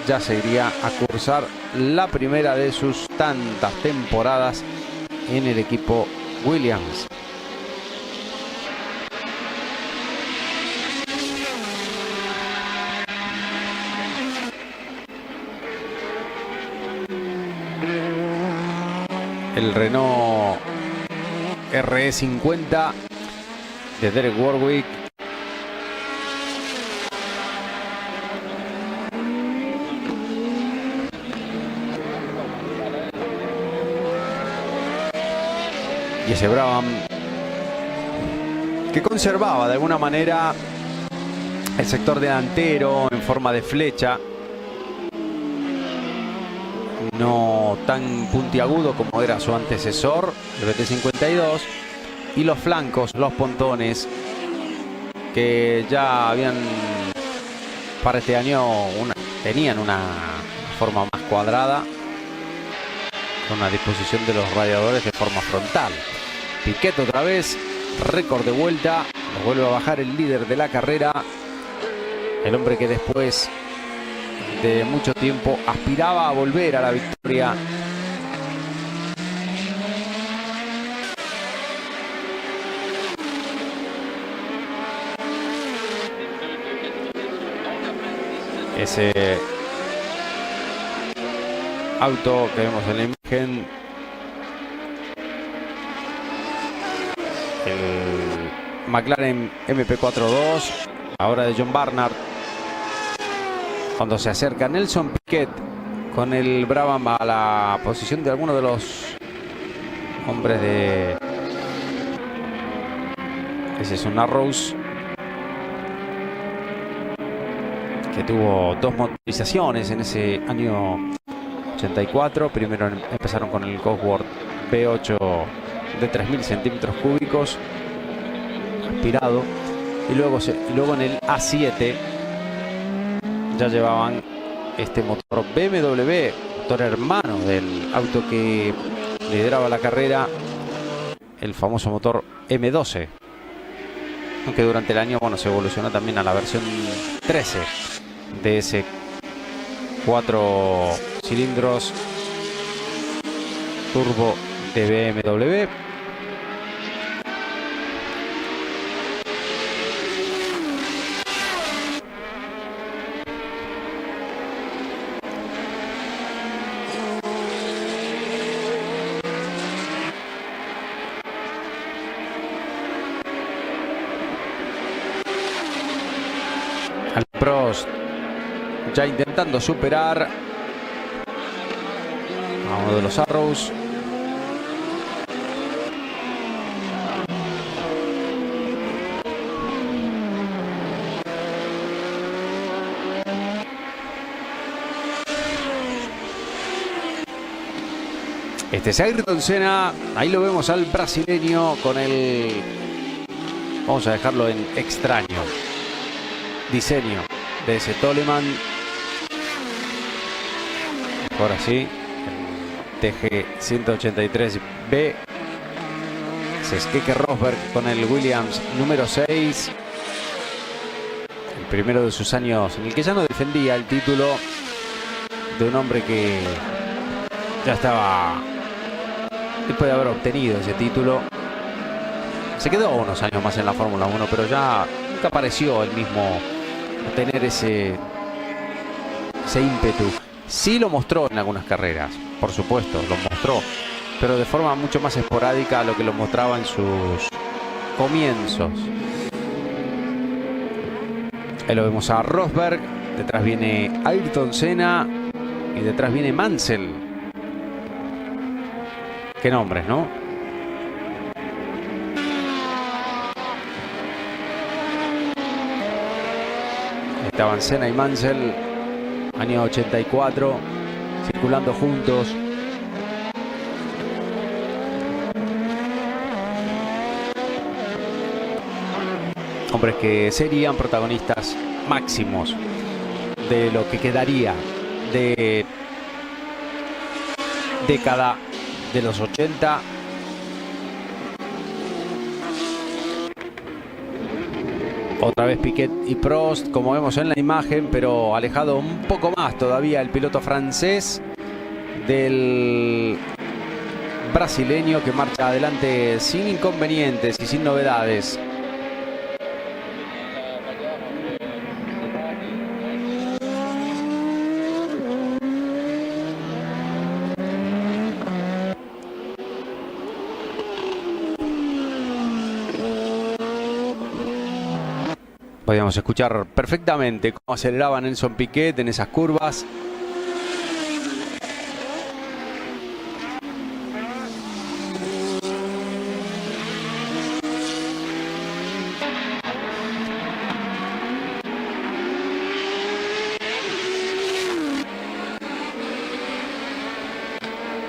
ya se iría a cursar la primera de sus tantas temporadas en el equipo Williams. El Renault RE50 de Derek Warwick. Y ese Brabham que conservaba de alguna manera el sector delantero en forma de flecha, no tan puntiagudo como era su antecesor, el BT52, y los flancos, los pontones, que ya habían para este año tenían una forma más cuadrada, con la disposición de los radiadores de forma frontal. Piquet otra vez, récord de vuelta, lo vuelve a bajar el líder de la carrera, el hombre que después de mucho tiempo aspiraba a volver a la victoria. Ese auto que vemos en la imagen, el McLaren MP42, ahora de John Barnard. Cuando se acerca Nelson Piquet con el Brabham a la posición de alguno de los hombres Ese es un Arrows que tuvo 2 motorizaciones en ese año 84. Primero empezaron con el Cosworth V8 de 3000 centímetros cúbicos aspirado, y luego en el A7 ya llevaban este motor BMW, motor hermano del auto que lideraba la carrera, el famoso motor M12, aunque durante el año, bueno, se evolucionó también a la versión 13 de ese 4 cilindros turbo de BMW. Al Prost ya intentando superar a uno de los Arrows. Este es Ayrton Senna. Ahí lo vemos al brasileño con el, vamos a dejarlo en extraño diseño de ese Toleman. Ahora sí, el TG183B. Ese es Keke Rosberg con el Williams número 6. El primero de sus años en el que ya no defendía el título, de un hombre que ya estaba, después de haber obtenido ese título, se quedó unos años más en la Fórmula 1, pero ya nunca pareció el mismo tener ese ímpetu. Sí lo mostró en algunas carreras, por supuesto, lo mostró, pero de forma mucho más esporádica a lo que lo mostraba en sus comienzos. Ahí lo vemos a Rosberg, detrás viene Ayrton Senna y detrás viene Mansell. Qué nombres, ¿no? Estaban Senna y Mansell, año 84, circulando juntos. Hombres que serían protagonistas máximos de lo que quedaría de década de los 80. Otra vez Piquet y Prost, como vemos en la imagen, pero alejado un poco más todavía el piloto francés del brasileño, que marcha adelante sin inconvenientes y sin novedades. Podíamos escuchar perfectamente cómo aceleraba Nelson Piquet en esas curvas.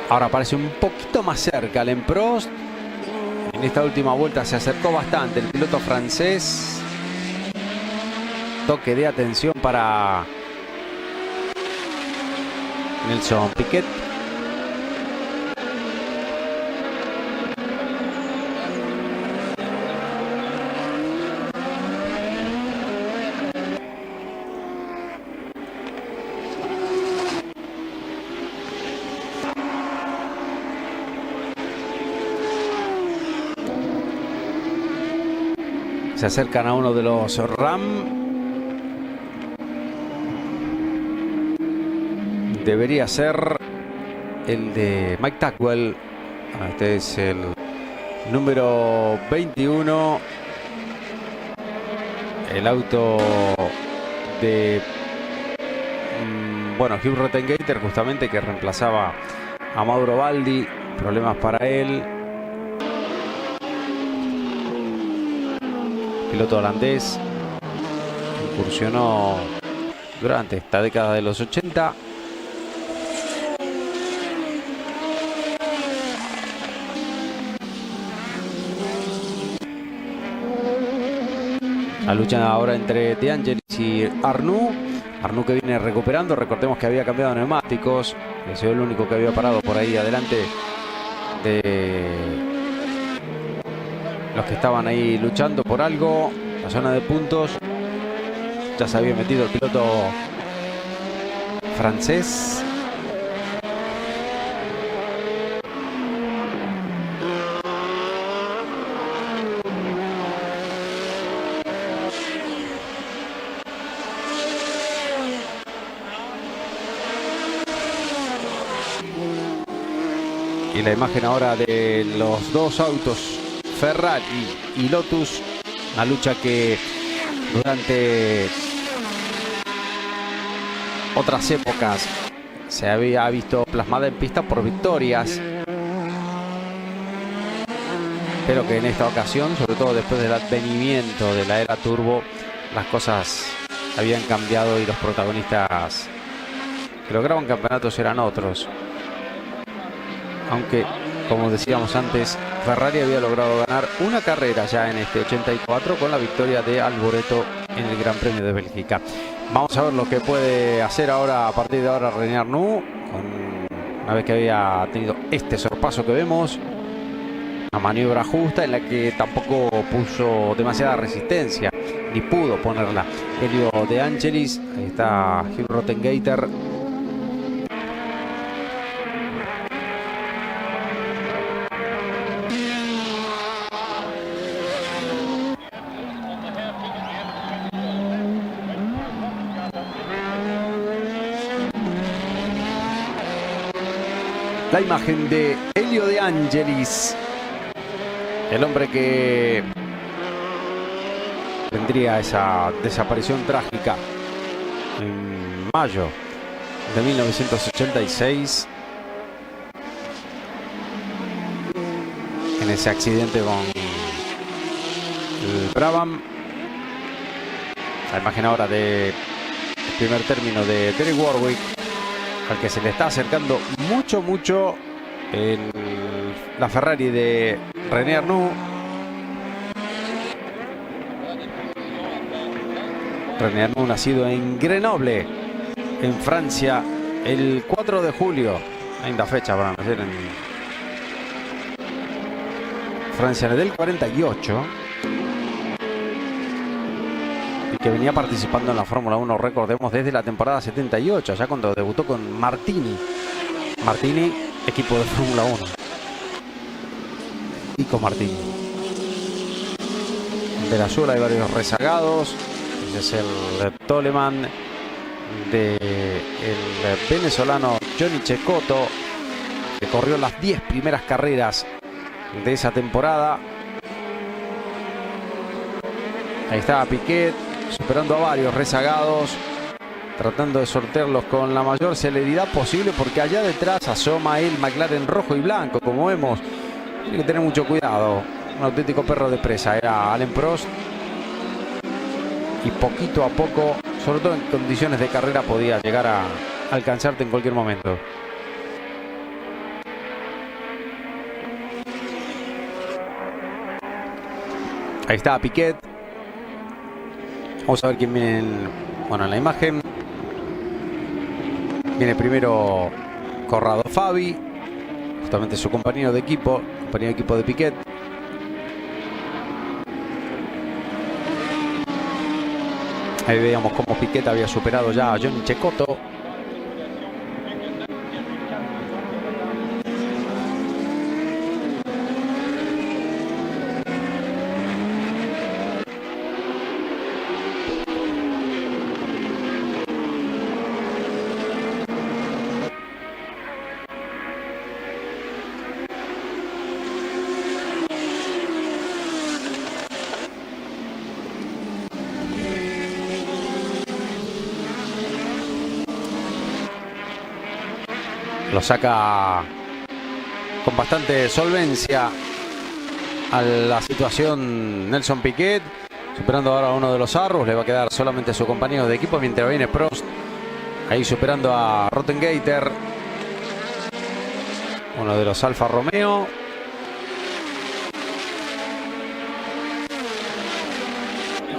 Ahora parece un poquito más cerca Alain Prost. En esta última vuelta se acercó bastante el piloto francés. Toque de atención para Nelson Piquet. Se acercan a uno de los Ram. Debería ser el de Mike Tackwell. Este es el número 21. El auto de bueno, Hugh Rottengater, justamente, que reemplazaba a Mauro Baldi. Problemas para él. piloto holandés, incursionó durante esta década de los 80. La lucha ahora entre De Angelis y Arnoux. Arnoux que viene recuperando. Recordemos que había cambiado neumáticos. Que ha sido el único que había parado por ahí adelante de los que estaban ahí luchando por algo. La zona de puntos. Ya se había metido el piloto francés. Y la imagen ahora de los dos autos, Ferrari y Lotus. Una lucha que durante otras épocas se había visto plasmada en pista por victorias, pero que en esta ocasión, sobre todo después del advenimiento de la era turbo, las cosas habían cambiado y los protagonistas que lograban campeonatos eran otros. Aunque, como decíamos antes, Ferrari había logrado ganar una carrera ya en este 84 con la victoria de Alboreto en el Gran Premio de Bélgica. Vamos a ver lo que puede hacer ahora, a partir de ahora, René Arnoux, una vez que había tenido este sorpaso que vemos. Una maniobra justa en la que tampoco puso demasiada resistencia, ni pudo ponerla Elio De Angelis. Ahí está Hugh Rottengater. La imagen de Elio De Angelis, el hombre que tendría esa desaparición trágica en mayo de 1986 en ese accidente con el Brabham. La imagen ahora del primer término de Derek Warwick, al que se le está acercando mucho la Ferrari de René Arnoux. René Arnoux, nacido en Grenoble, en Francia, el 4 de julio. Linda fecha para nacer en Francia, del 48. Y que venía participando en la Fórmula 1, recordemos, desde la temporada 78, ya cuando debutó con Martini, equipo de Fórmula 1. Y con Martini. De la Suela hay varios rezagados. Ese es el Toleman del venezolano Johnny Cecotto, que corrió las 10 primeras carreras de esa temporada. Ahí está Piquet, superando a varios rezagados, tratando de sortearlos con la mayor celeridad posible, porque allá detrás asoma el McLaren rojo y blanco, como vemos. Tiene que tener mucho cuidado, un auténtico perro de presa era Alain Prost, y poquito a poco, sobre todo en condiciones de carrera, podía llegar a alcanzarte en cualquier momento. Ahí está Piquet. Vamos a ver quién viene en la imagen. Viene primero Corrado Fabi, justamente su compañero de equipo de Piquet. Ahí veíamos cómo Piquet había superado ya a Johnny Cecotto. Lo saca con bastante solvencia a la situación Nelson Piquet. Superando ahora a uno de los Arrows, le va a quedar solamente a su compañero de equipo mientras viene Prost. Ahí superando a Rottengater, uno de los Alfa Romeo.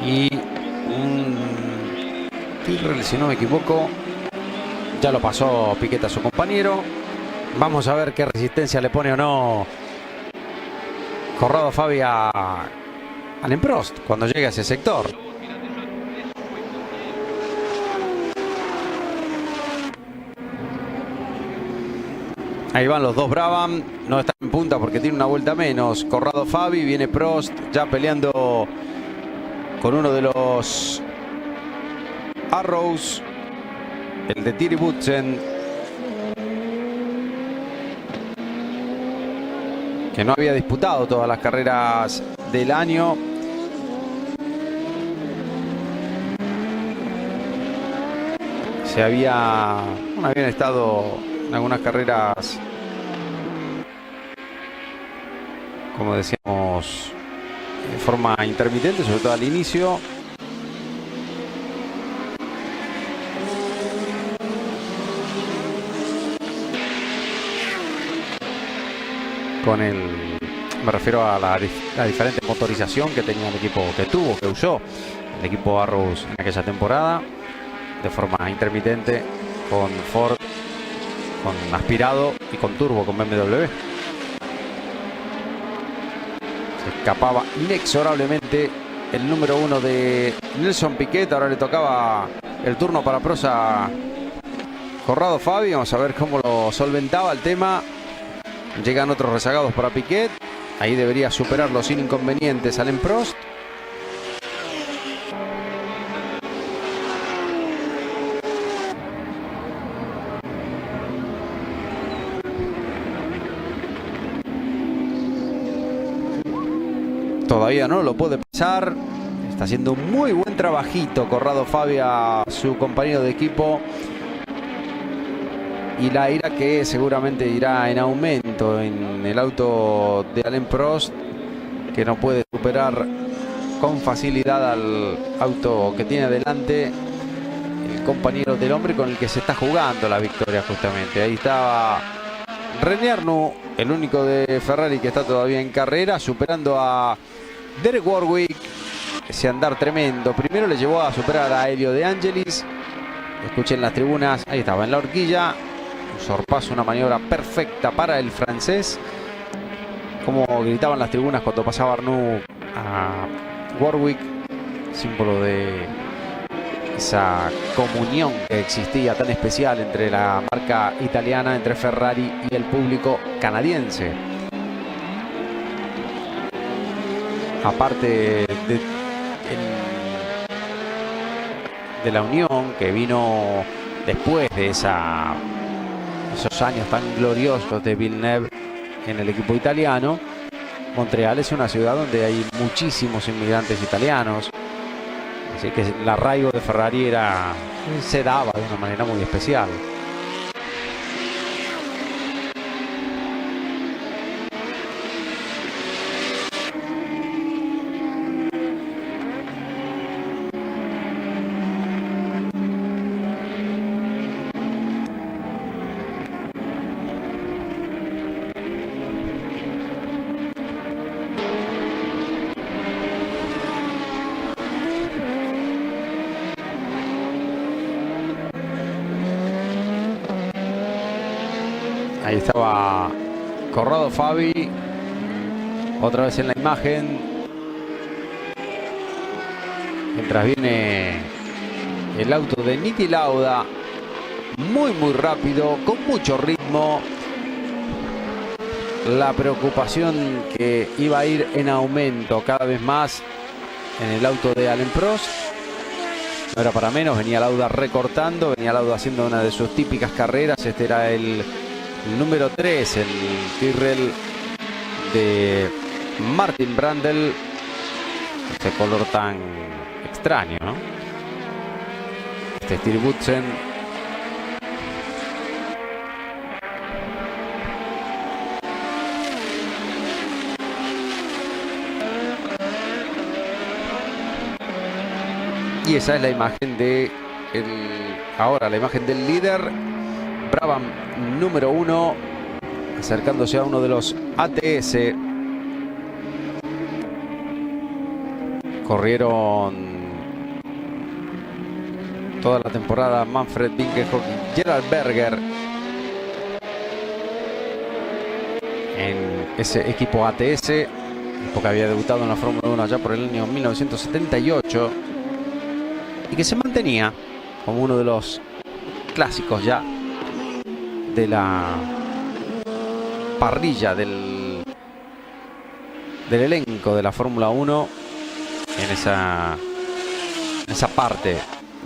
Y un Tyrrell, si no me equivoco, ya lo pasó Piquet a su compañero. Vamos a ver qué resistencia le pone o no Corrado Fabi a Alain Prost cuando llegue a ese sector. Ahí van los dos Brabham, no están en punta porque tiene una vuelta menos. Corrado Fabi, viene Prost ya peleando con uno de los Arrows, el de Thierry Boutsen, que no había disputado todas las carreras del año. Habían estado en algunas carreras, como decíamos, de forma intermitente, sobre todo al inicio. Me refiero a la diferente motorización que tenía el equipo, que usó el equipo Arrows en aquella temporada, de forma intermitente, con Ford, con aspirado y con turbo, con BMW. Se escapaba inexorablemente el número 1 de Nelson Piquet. Ahora le tocaba el turno para Prosa Corrado Fabi. Vamos a ver cómo lo solventaba el tema. Llegan otros rezagados para Piquet. Ahí debería superarlo sin inconvenientes Alain Prost. Todavía no lo puede pasar. Está haciendo un muy buen trabajito Corrado Fabi a su compañero de equipo. Y la ira que seguramente irá en aumento en el auto de Alain Prost, que no puede superar con facilidad al auto que tiene adelante el compañero del hombre con el que se está jugando la victoria justamente. Ahí estaba René Arnoux, el único de Ferrari que está todavía en carrera, superando a Derek Warwick. Ese andar tremendo. Primero le llevó a superar a Elio De Angelis. Escuchen las tribunas. Ahí estaba en la horquilla. Un sorpaso, una maniobra perfecta para el francés. Como gritaban las tribunas cuando pasaba Arnoux a Warwick. Símbolo de esa comunión que existía tan especial entre la marca italiana, entre Ferrari y el público canadiense. Aparte de la unión que vino después de esos años tan gloriosos de Villeneuve en el equipo italiano, Montreal es una ciudad donde hay muchísimos inmigrantes italianos, así que el arraigo de Ferrari se daba de una manera muy especial. Ahí estaba Corrado Fabi, otra vez en la imagen, mientras viene el auto de Niki Lauda, muy rápido, con mucho ritmo. La preocupación que iba a ir en aumento cada vez más en el auto de Alain Prost. No era para menos, venía Lauda recortando, venía Lauda haciendo una de sus típicas carreras. Este era el número 3, el Tyrrell de Martin Brundle. Este color tan extraño, ¿no? Este Thierry Boutsen. Y esa es la imagen de ahora la imagen del líder Brabham número 1, acercándose a uno de los ATS. Corrieron toda la temporada Manfred Winkelhock y Gerald Berger en ese equipo ATS, porque había debutado en la Fórmula 1 allá por el año 1978 y que se mantenía como uno de los clásicos ya de la parrilla del elenco de la Fórmula 1 en esa parte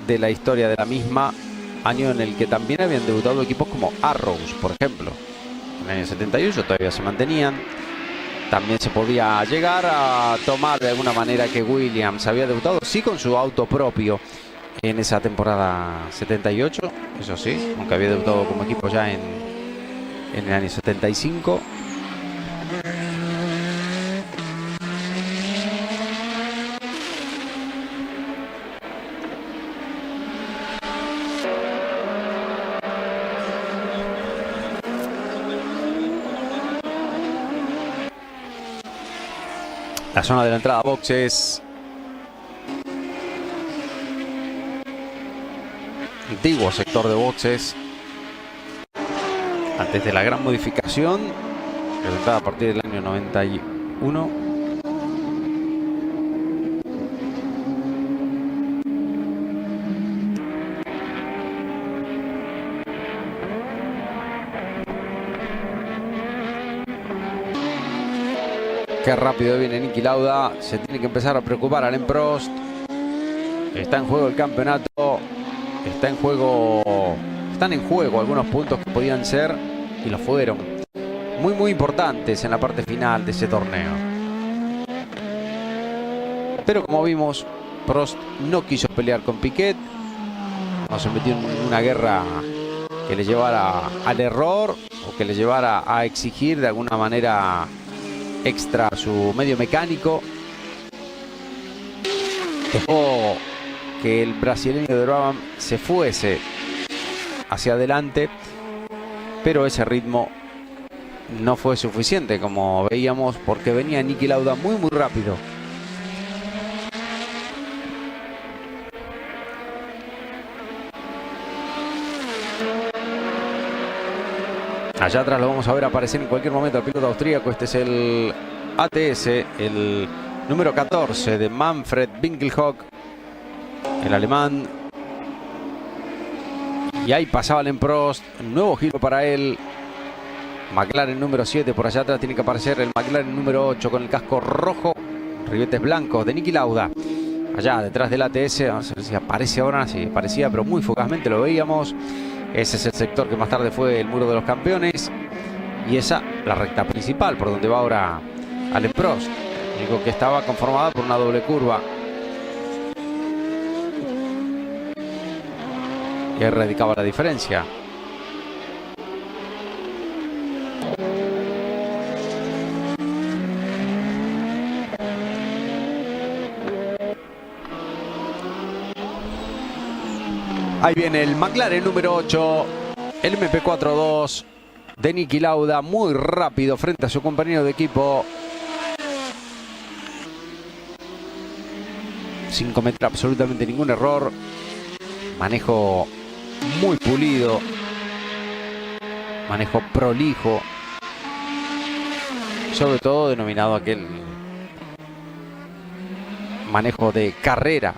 de la historia de la misma, año en el que también habían debutado equipos como Arrows, por ejemplo. En el año 78 todavía se mantenían. También se podía llegar a tomar de alguna manera que Williams había debutado, sí, con su auto propio en esa temporada 78, eso sí, aunque había debutado como equipo ya en el año 75. La zona de la entrada a boxes. Antiguo sector de boxes. Antes de la gran modificación, presentada a partir del año 91. Qué rápido viene Niki Lauda. Se tiene que empezar a preocupar Alain Prost. Está en juego el campeonato. Están en juego algunos puntos que podían ser, y lo fueron, muy importantes en la parte final de ese torneo. Pero como vimos, Prost no quiso pelear con Piquet. No se metió en una guerra que le llevara al error o que le llevara a exigir de alguna manera extra su medio mecánico. Dejó que el brasileño de Brabham se fuese hacia adelante, pero ese ritmo no fue suficiente, como veíamos, porque venía Niki Lauda muy rápido. Allá atrás lo vamos a ver aparecer en cualquier momento el piloto austríaco. Este es el ATS, el número 14 de Manfred Winkelhock, el alemán. Y ahí pasaba Alain Prost, nuevo giro para él. McLaren número 7, por allá atrás tiene que aparecer el McLaren número 8 con el casco rojo, ribetes blancos de Niki Lauda. Allá detrás del ATS, vamos a ver si aparece ahora, sí, parecía, pero muy fugazmente lo veíamos. Ese es el sector que más tarde fue el Muro de los Campeones. Y esa, la recta principal, por donde va ahora Alain Prost. Digo que estaba conformada por una doble curva. Y ahí radicaba la diferencia. Ahí viene el McLaren número 8, el MP42 de Niki Lauda, muy rápido frente a su compañero de equipo, sin cometer absolutamente ningún error. Manejo muy pulido, manejo prolijo, sobre todo denominado aquel manejo de carrera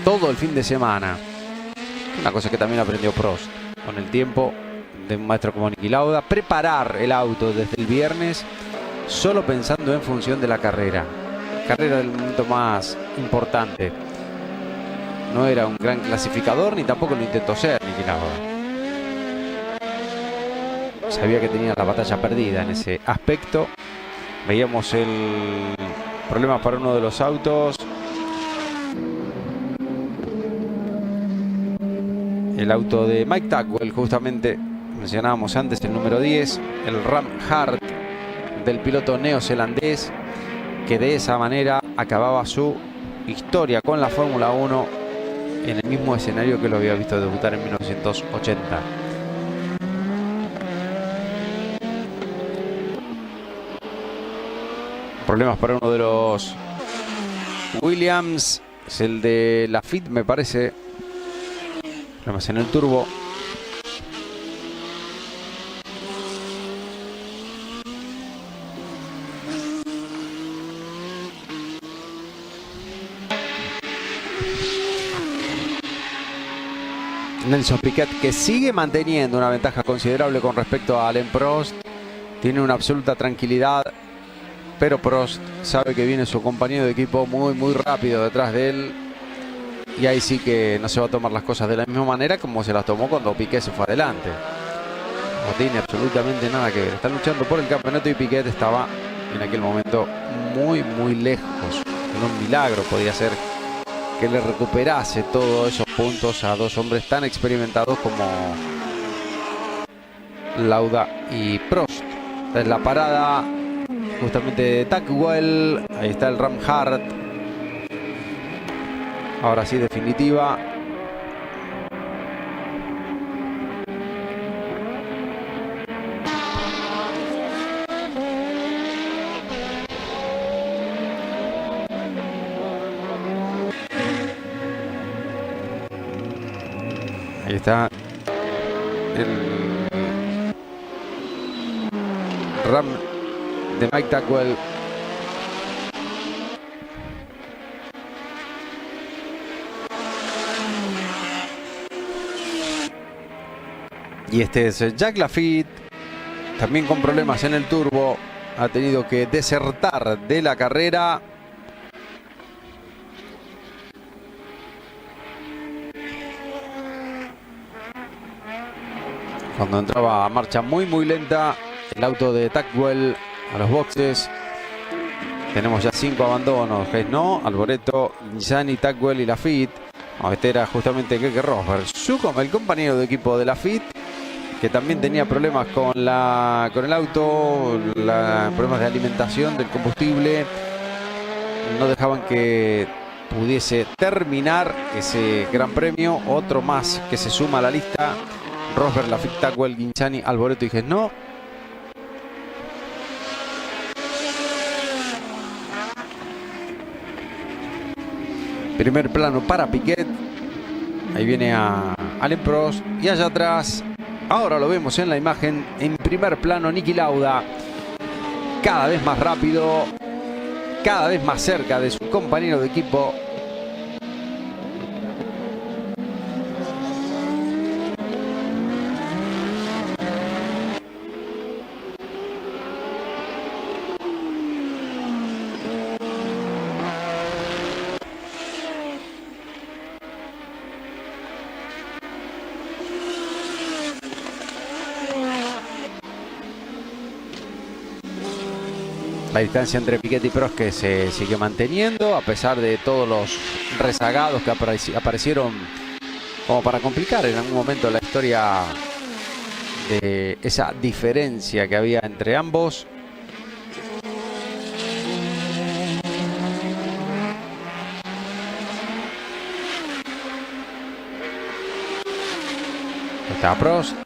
todo el fin de semana. Una cosa que también aprendió Prost con el tiempo de un maestro como Niki Lauda: preparar el auto desde el viernes solo pensando en función de la carrera. Carrera del momento más importante. No era un gran clasificador, ni tampoco lo intentó ser Niki Lauda. Sabía que tenía la batalla perdida en ese aspecto. Veíamos el problema para uno de los autos. El auto de Mike Tackwell, justamente mencionábamos antes, el número 10, el Ram Hart del piloto neozelandés, que de esa manera acababa su historia con la Fórmula 1 en el mismo escenario que lo había visto debutar en 1980. Problemas para uno de los Williams, es el de Laffite, me parece. Problemas en el turbo. Nelson Piquet, que sigue manteniendo una ventaja considerable con respecto a Alain Prost, tiene una absoluta tranquilidad, pero Prost sabe que viene su compañero de equipo muy rápido detrás de él, y ahí sí que no se va a tomar las cosas de la misma manera como se las tomó cuando Piquet se fue adelante. No tiene absolutamente nada que ver. Están luchando por el campeonato y Piquet estaba en aquel momento muy lejos. En un milagro podía ser que le recuperase todos esos puntos a dos hombres tan experimentados como Lauda y Prost. Esta es la parada justamente de Tackwell. Ahí está el Ramhart. Ahora sí, definitiva. Ahí está el Ram de Mike Tackwell. Y este es Jack Laffite, también con problemas en el turbo. Ha tenido que desertar de la carrera. Cuando entraba a marcha muy lenta el auto de Tackwell a los boxes. Tenemos ya 5 abandonos. No, Alboreto, Nizani, Tackwell y Laffite. No, este era justamente Keke Rosberg, el compañero de equipo de Laffite, que también tenía problemas con el auto, problemas de alimentación del combustible. No dejaban que pudiese terminar ese gran premio. Otro más que se suma a la lista: Rosberg, Laffite, Tackwell, Guinciani, Alboreto y no. Primer plano para Piquet. Ahí viene a Alain Prost. Y allá atrás, ahora lo vemos en la imagen, en primer plano, Niki Lauda. Cada vez más rápido, cada vez más cerca de su compañero de equipo. La distancia entre Piquet y Prost que se sigue manteniendo a pesar de todos los rezagados que aparecieron como para complicar en algún momento la historia de esa diferencia que había entre ambos. Está Prost.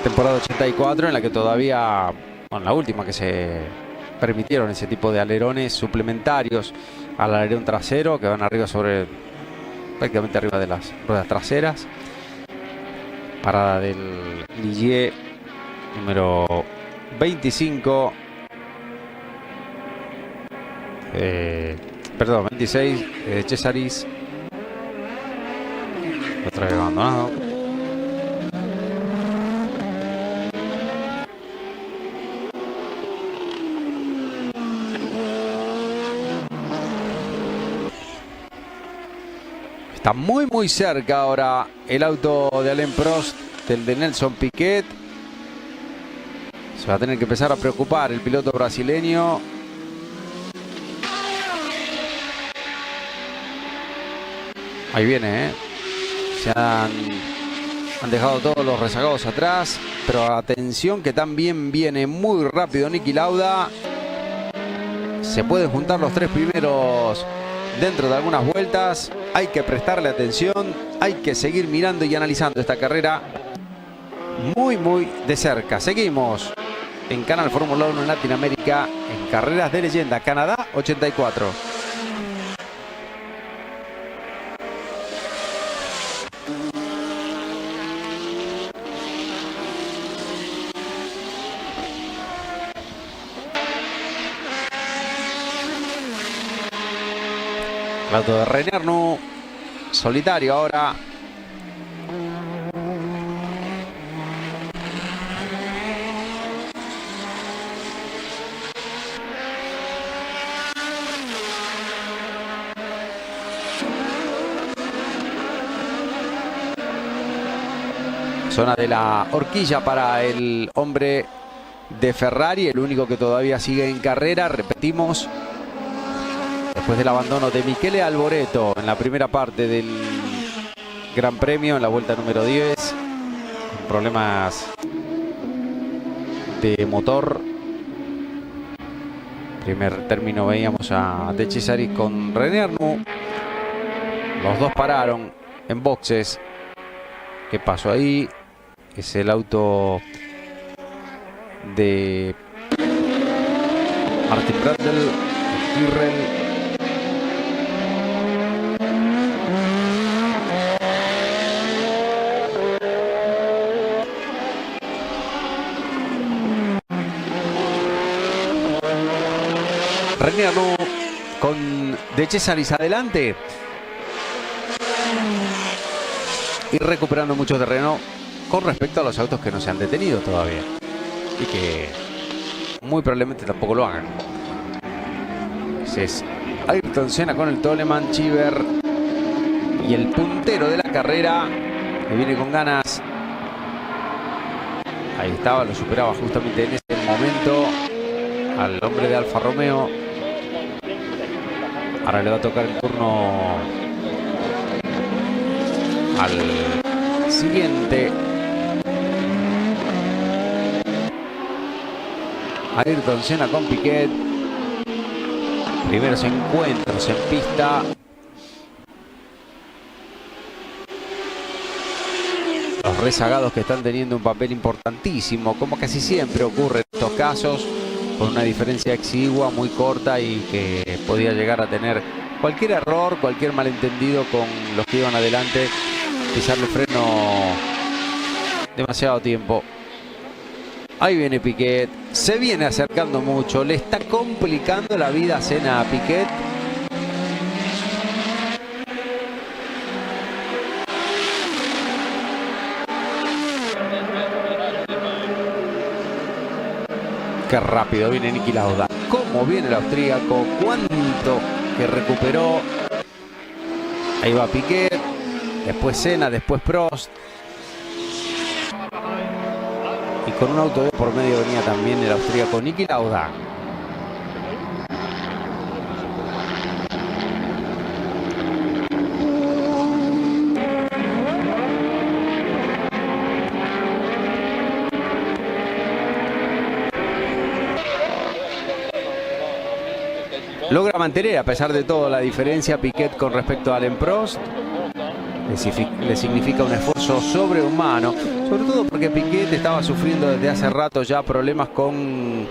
Temporada 84 en la que todavía, bueno, la última que se permitieron ese tipo de alerones suplementarios al alerón trasero que van arriba prácticamente arriba de las ruedas traseras. Parada del Ligier número 25. Perdón, 26. Cesaris. Otra vez abandonado. Está muy cerca ahora el auto de Alain Prost del de Nelson Piquet. Se va a tener que empezar a preocupar el piloto brasileño. Ahí viene, ¿eh? Se han dejado todos los rezagados atrás. Pero atención que también viene muy rápido Niki Lauda. Se pueden juntar los tres primeros dentro de algunas vueltas. Hay que prestarle atención. Hay que seguir mirando y analizando esta carrera muy de cerca. Seguimos en Canal Fórmula 1 en Latinoamérica, en Carreras de Leyenda, Canadá 84. El auto de René Arnoux, solitario ahora. Zona de la horquilla para el hombre de Ferrari, el único que todavía sigue en carrera. Repetimos, después del abandono de Michele Alboreto en la primera parte del Gran Premio, en la vuelta número 10, con problemas de motor. Primer término veíamos a De Cesaris con René Arnoux. Los dos pararon en boxes. ¿Qué pasó ahí? Es el auto de Martin Brundle, Tyrrell. René Arnoux con De Cesaris adelante y recuperando mucho terreno con respecto a los autos que no se han detenido todavía y que muy probablemente tampoco lo hagan. Ese es Ayrton Senna con el Toleman, Chiver y el puntero de la carrera que viene con ganas. Ahí estaba, lo superaba justamente en ese momento al hombre de Alfa Romeo. Ahora le va a tocar el turno al siguiente. Ayrton Senna con Piquet. Primeros encuentros en pista. Los rezagados que están teniendo un papel importantísimo, como casi siempre ocurre en estos casos, con una diferencia exigua, muy corta y que podía llegar a tener cualquier error, cualquier malentendido con los que iban adelante, pisarle freno demasiado tiempo. Ahí viene Piquet, se viene acercando mucho, le está complicando la vida a Senna a Piquet. Qué rápido viene Niki Lauda, cómo viene el austríaco, cuánto que recuperó. Ahí va Piquet, después Senna, después Prost. Y con un auto de por medio venía también el austríaco Niki Lauda. Logra mantener a pesar de todo la diferencia Piquet con respecto a Alain Prost. Le significa un esfuerzo sobrehumano, sobre todo porque Piquet estaba sufriendo desde hace rato ya problemas con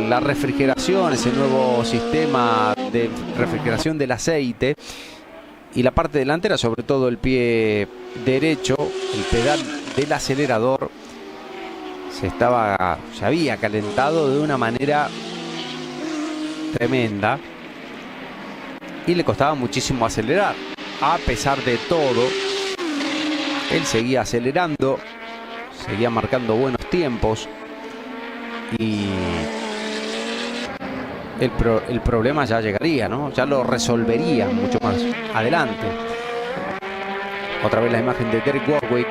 la refrigeración, ese nuevo sistema de refrigeración del aceite, y la parte delantera, sobre todo el pie derecho, el pedal del acelerador, se había calentado de una manera tremenda y le costaba muchísimo acelerar. A pesar de todo, él seguía acelerando, seguía marcando buenos tiempos y el problema ya llegaría, ¿no? Ya lo resolvería mucho más adelante. Otra vez la imagen de Derek Warwick.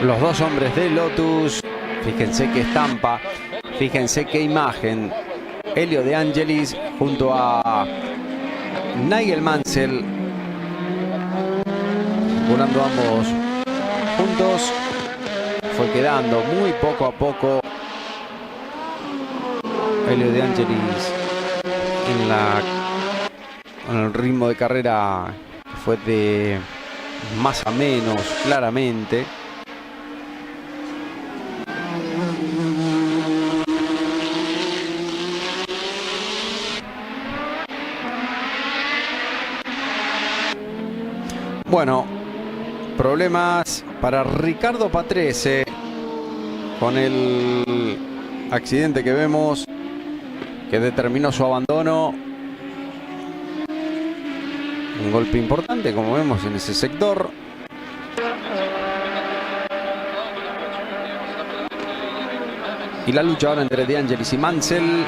Los dos hombres de Lotus. Fíjense qué estampa, fíjense qué imagen. Elio De Angelis junto a Nigel Mansell, volando ambos juntos. Fue quedando muy poco a poco Elio De Angelis en el ritmo de carrera, fue de más a menos, claramente. Bueno, problemas para Riccardo Patrese con el accidente que vemos que determinó su abandono. Un golpe importante, como vemos en ese sector. Y la lucha ahora entre De Angelis y Mansell.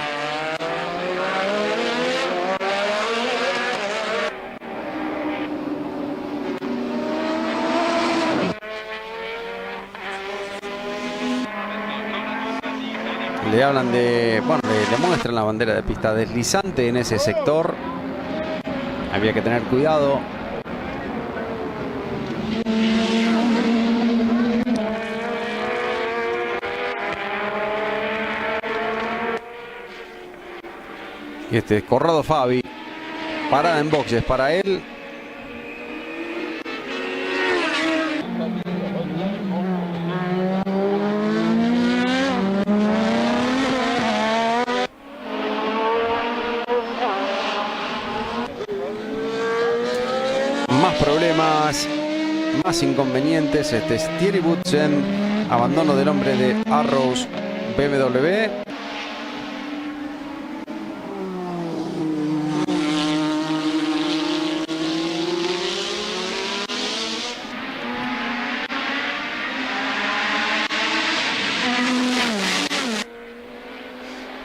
Le hablan de... Bueno, le muestran la bandera de pista deslizante en ese sector. Había que tener cuidado. Y este Corrado Fabi. Parada en boxes para él. Más inconvenientes. Este es Thierry Boutsen, abandono del hombre de Arrows BMW.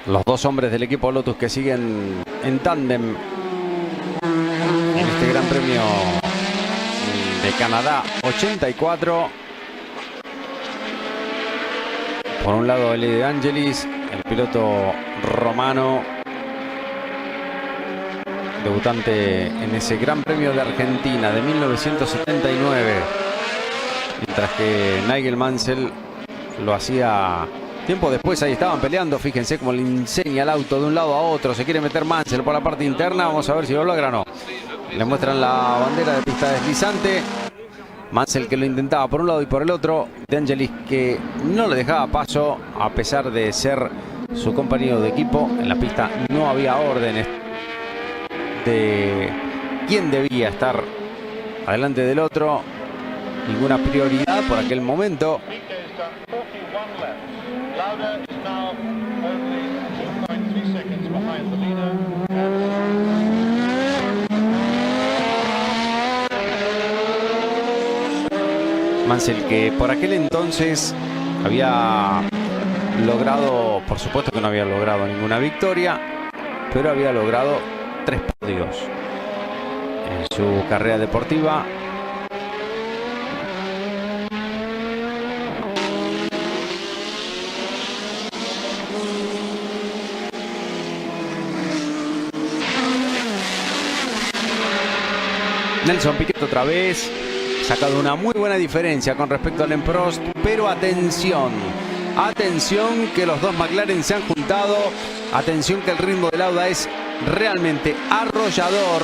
Los dos hombres del equipo Lotus que siguen en tándem en este Gran Premio de Canadá 84. Por un lado Elio De Angelis, el piloto romano, debutante en ese Gran Premio de Argentina de 1979, mientras que Nigel Mansell lo hacía tiempo después. Ahí estaban peleando, fíjense cómo le enseña el auto de un lado a otro. Se quiere meter Mansell por la parte interna, vamos a ver si lo logra o no. Le muestran la bandera de pista deslizante. Mansell que lo intentaba por un lado y por el otro. De Angelis que no le dejaba paso a pesar de ser su compañero de equipo. En la pista no había órdenes de quién debía estar adelante del otro. Ninguna prioridad por aquel momento. Mansell que por aquel entonces había logrado, por supuesto que no había logrado ninguna victoria, pero había logrado 3 podios en su carrera deportiva. Nelson Piquet otra vez, sacado una muy buena diferencia con respecto al Alain Prost, pero atención, atención que los dos McLaren se han juntado, atención que el ritmo de Lauda es realmente arrollador.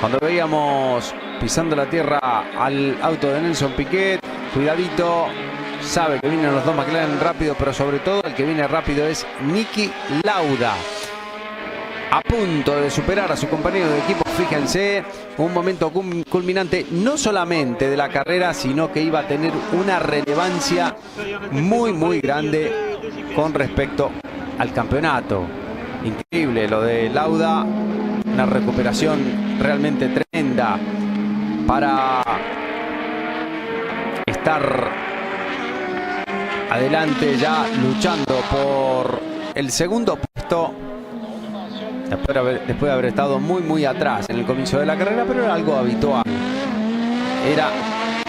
Cuando veíamos pisando la tierra al auto de Nelson Piquet, cuidadito, sabe que vienen los dos McLaren rápido, pero sobre todo el que viene rápido es Niki Lauda. A punto de superar a su compañero de equipo, fíjense, un momento culminante no solamente de la carrera, sino que iba a tener una relevancia muy grande con respecto al campeonato. Increíble lo de Lauda, una recuperación realmente tremenda para estar adelante ya luchando por el segundo puesto. Después de haber estado muy atrás en el comienzo de la carrera, pero era algo habitual. Era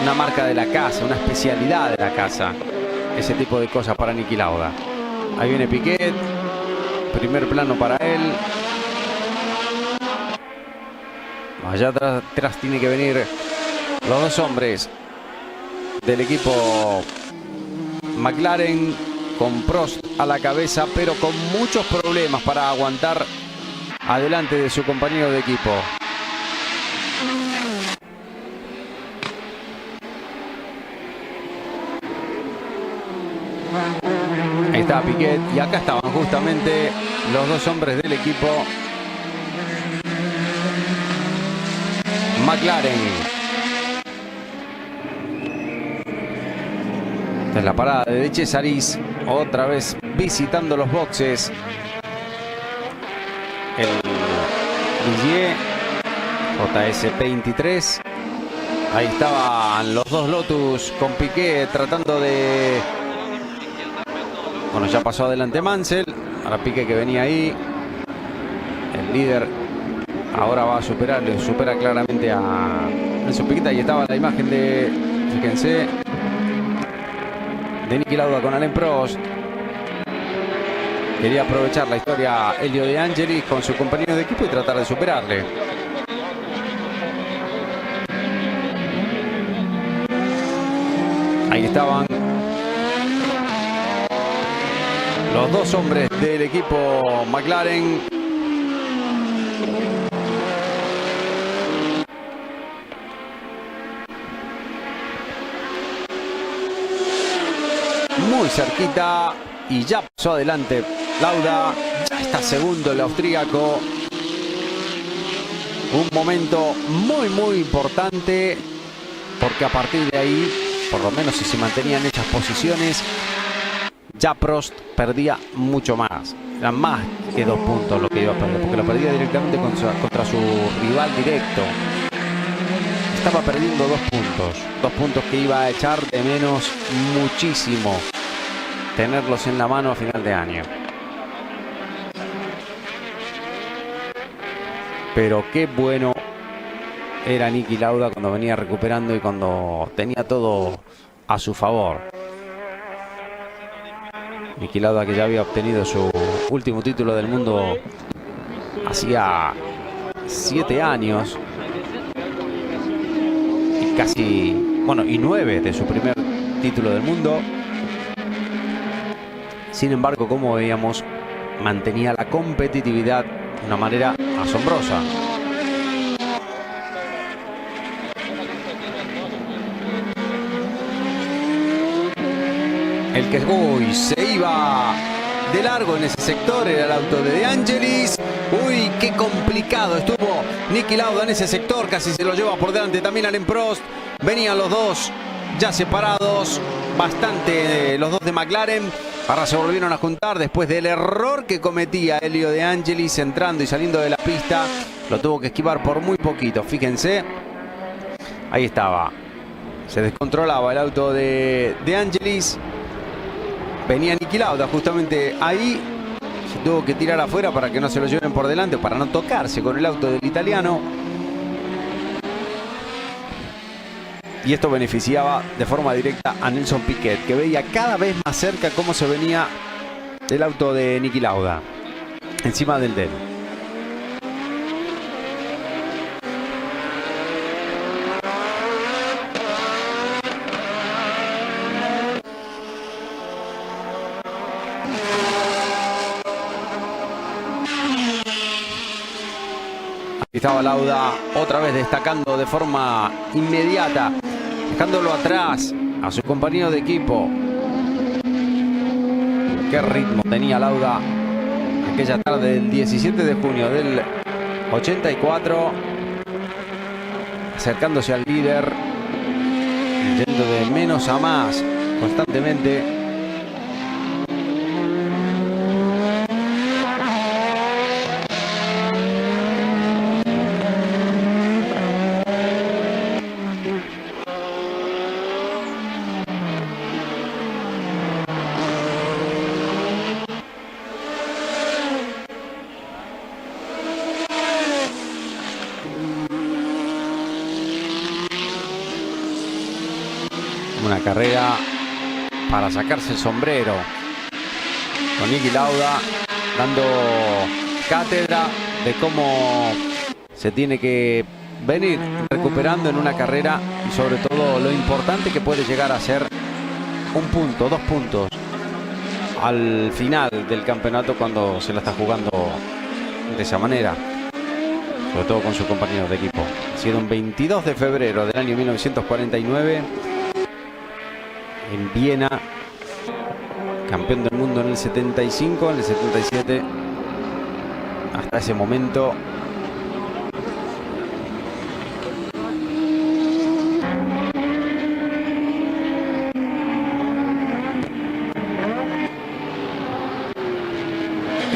una marca de la casa, una especialidad de la casa. Ese tipo de cosas para Niki Lauda. Ahí viene Piquet. Primer plano para él. Allá atrás tiene que venir los dos hombres del equipo McLaren, con Prost a la cabeza, pero con muchos problemas para aguantar adelante de su compañero de equipo. Ahí está Piquet y acá estaban justamente los dos hombres del equipo McLaren. Esta es la parada de Cesaris, otra vez visitando los boxes. El Ligier JS23. Ahí estaban los dos Lotus con Piquet tratando de... Bueno, ya pasó adelante Mansell. Ahora Piquet, que venía ahí. El líder ahora va a superarle, supera claramente a Nelson Piquet. Ahí estaba la imagen de, fíjense, de Niki Lauda con Alain Prost. Quería aprovechar la historia Elio De Angelis con su compañero de equipo y tratar de superarle. Ahí estaban los dos hombres del equipo McLaren. Muy cerquita y ya pasó adelante Lauda. Ya está segundo el austríaco. Un momento muy importante, porque a partir de ahí, por lo menos si se mantenían estas posiciones, ya Prost perdía mucho más. Eran más que 2 puntos lo que iba a perder, porque lo perdía directamente contra su rival directo. Estaba perdiendo 2 puntos. 2 puntos que iba a echar de menos muchísimo tenerlos en la mano a final de año. Pero qué bueno era Niki Lauda cuando venía recuperando y cuando tenía todo a su favor. Niki Lauda, que ya había obtenido su último título del mundo hacía 7 años. Y casi, bueno, y 9 de su primer título del mundo. Sin embargo, como veíamos, mantenía la competitividad de una manera asombrosa. El que uy, se iba de largo en ese sector era el auto de De Angelis. Uy, qué complicado estuvo Niki Lauda en ese sector. Casi se lo lleva por delante también Alain Prost. Venían los dos ya separados bastante, los dos de McLaren. Ahora se volvieron a juntar después del error que cometía Elio De Angelis entrando y saliendo de la pista. Lo tuvo que esquivar por muy poquito, fíjense. Ahí estaba. Se descontrolaba el auto de Angelis. Venía Niki Lauda justamente ahí. Se tuvo que tirar afuera para que no se lo lleven por delante, para no tocarse con el auto del italiano. Y esto beneficiaba de forma directa a Nelson Piquet, que veía cada vez más cerca cómo se venía el auto de Niki Lauda encima del de él. Aquí estaba Lauda otra vez destacando de forma inmediata, dejándolo atrás a su compañero de equipo. Qué ritmo tenía Lauda aquella tarde del 17 de junio del 84, acercándose al líder, yendo de menos a más constantemente. carrera para sacarse el sombrero, con Niki Lauda dando cátedra de cómo se tiene que venir recuperando en una carrera y sobre todo lo importante que puede llegar a ser un punto, 2 puntos al final del campeonato cuando se la está jugando de esa manera, sobre todo con sus compañeros de equipo. Ha sido un 22 de febrero del año 1949 en Viena, campeón del mundo en el 75, en el 77 hasta ese momento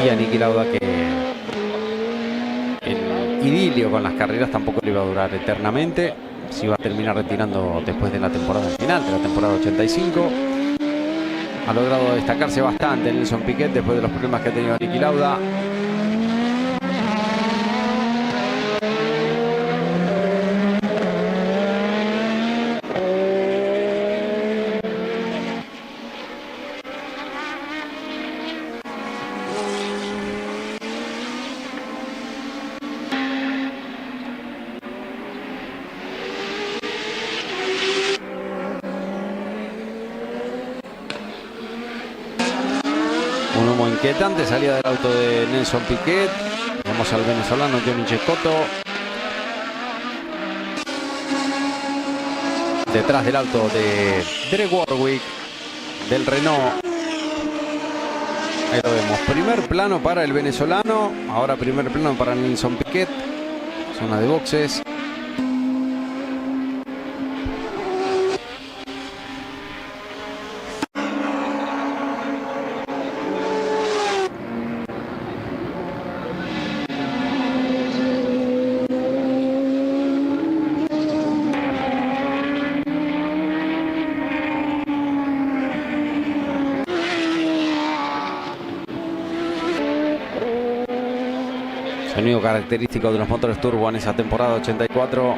y a Niki Lauda, que el idilio con las carreras tampoco le iba a durar eternamente, se iba a terminar retirando después de la temporada final, de la temporada 85. Ha logrado destacarse bastante Nelson Piquet después de los problemas que ha tenido Niki Lauda. Un humo inquietante salía del auto de Nelson Piquet. Vamos al venezolano Johnny Cecotto detrás del auto de Derek Warwick del Renault. Ahí lo vemos, primer plano para el venezolano, ahora primer plano para Nelson Piquet, zona de boxes. Sonido característico de los motores turbo en esa temporada 84,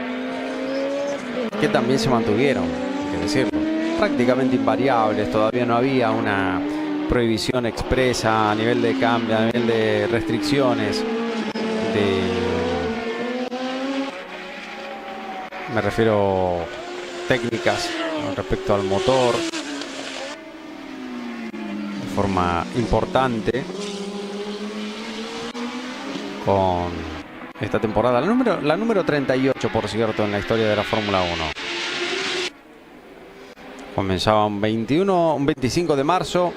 que también se mantuvieron, hay que decirlo, prácticamente invariables. Todavía no había una prohibición expresa a nivel de cambio, a nivel de restricciones, me refiero técnicas con respecto al motor de forma importante. Con esta temporada, la número 38, por cierto, en la historia de la Fórmula 1. Comenzaba un 25 de marzo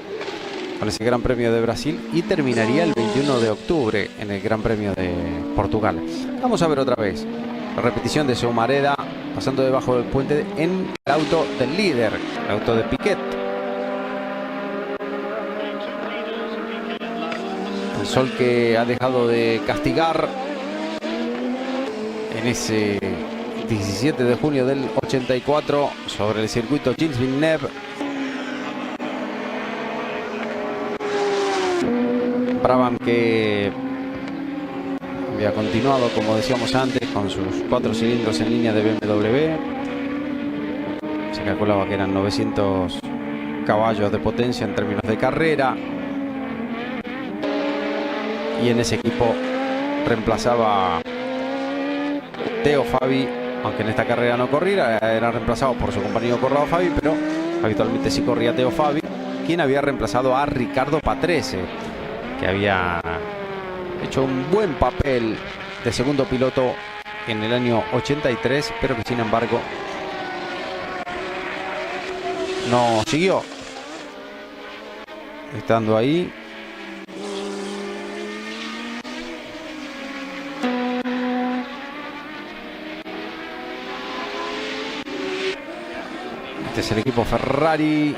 con ese Gran Premio de Brasil y terminaría el 21 de octubre en el Gran Premio de Portugal. Vamos a ver otra vez la repetición de Soumareda pasando debajo del puente en el auto del líder, el auto de Piquet. El sol que ha dejado de castigar en ese 17 de junio del 84 sobre el circuito Gilles Villeneuve. Brabham, que había continuado, como decíamos antes, con sus 4 cilindros en línea de BMW. Se calculaba que eran 900 caballos de potencia en términos de carrera. Y en ese equipo reemplazaba Teo Fabi, aunque en esta carrera no corría, era reemplazado por su compañero Corrado Fabi, pero habitualmente sí corría Teo Fabi, quien había reemplazado a Ricardo Patrese, que había hecho un buen papel de segundo piloto en el año 83, pero que sin embargo no siguió estando ahí. Este es el equipo Ferrari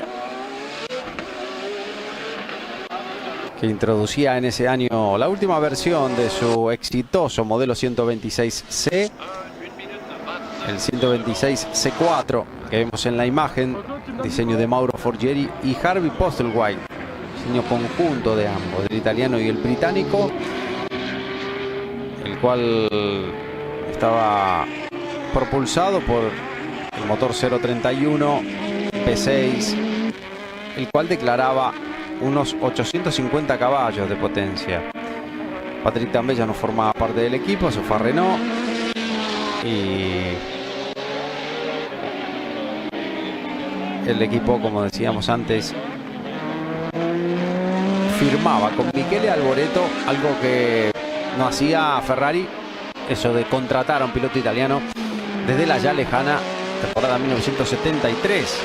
que introducía en ese año la última versión de su exitoso modelo 126C, el 126C4 que vemos en la imagen, diseño de Mauro Forgieri y Harvey Postlethwaite, diseño conjunto de ambos, del italiano y el británico, el cual estaba propulsado por el motor 031 P6, el cual declaraba unos 850 caballos de potencia. Patrick Tambay ya no formaba parte del equipo, se fue a Renault y el equipo, como decíamos antes, firmaba con Michele Alboreto, algo que no hacía Ferrari, eso de contratar a un piloto italiano desde la ya lejana temporada 1973.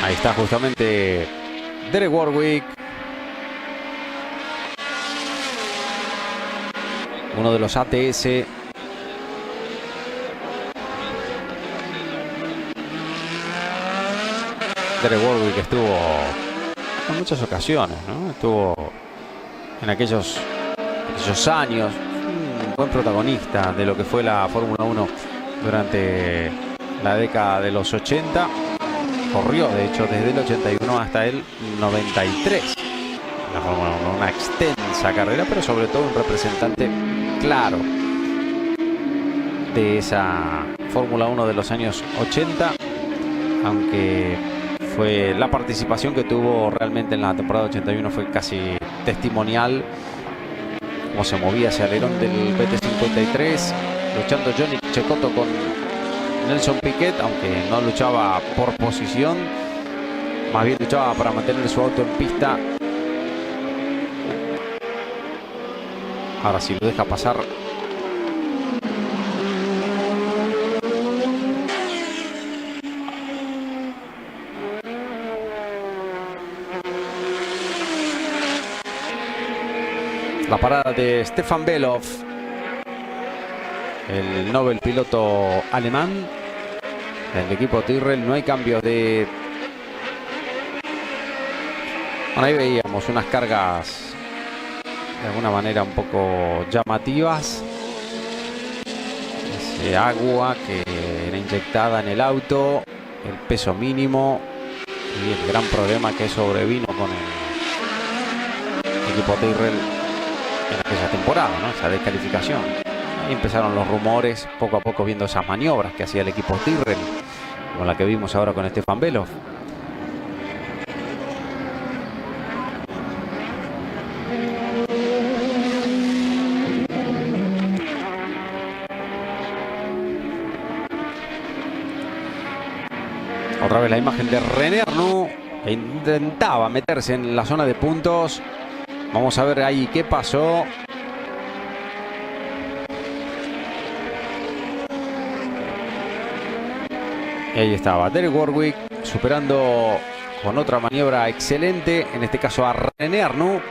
Ahí está justamente Derek Warwick, uno de los ATS. Derek Warwick estuvo en muchas ocasiones, ¿no? Estuvo en aquellos años un buen protagonista de lo que fue la Fórmula 1 durante la década de los 80. Corrió, de hecho, desde el 81 hasta el 93. La Fórmula 1, una extensa carrera, pero sobre todo un representante claro de esa Fórmula 1 de los años 80, aunque fue la participación que tuvo realmente en la temporada 81 fue casi testimonial. Cómo se movía ese alerón del PT53, luchando Johnny Cecotto con Nelson Piquet, aunque no luchaba por posición, más bien luchaba para mantener su auto en pista. Ahora sí lo deja pasar. La parada de Stefan Belov, el Nobel piloto alemán del equipo Tyrrell. No hay cambios de... Bueno, ahí veíamos unas cargas de alguna manera un poco llamativas. Ese agua que era inyectada en el auto, el peso mínimo y el gran problema que sobrevino con el equipo Tyrrell en aquella temporada, ¿no? Esa descalificación. Ahí empezaron los rumores, poco a poco, viendo esas maniobras que hacía el equipo Tyrrell, como la que vimos ahora con Stefan Belov. Otra vez la imagen de René Arnoux, que intentaba meterse en la zona de puntos. Vamos a ver ahí qué pasó. Y ahí estaba Derek Warwick superando con otra maniobra excelente, en este caso a René Arnoux.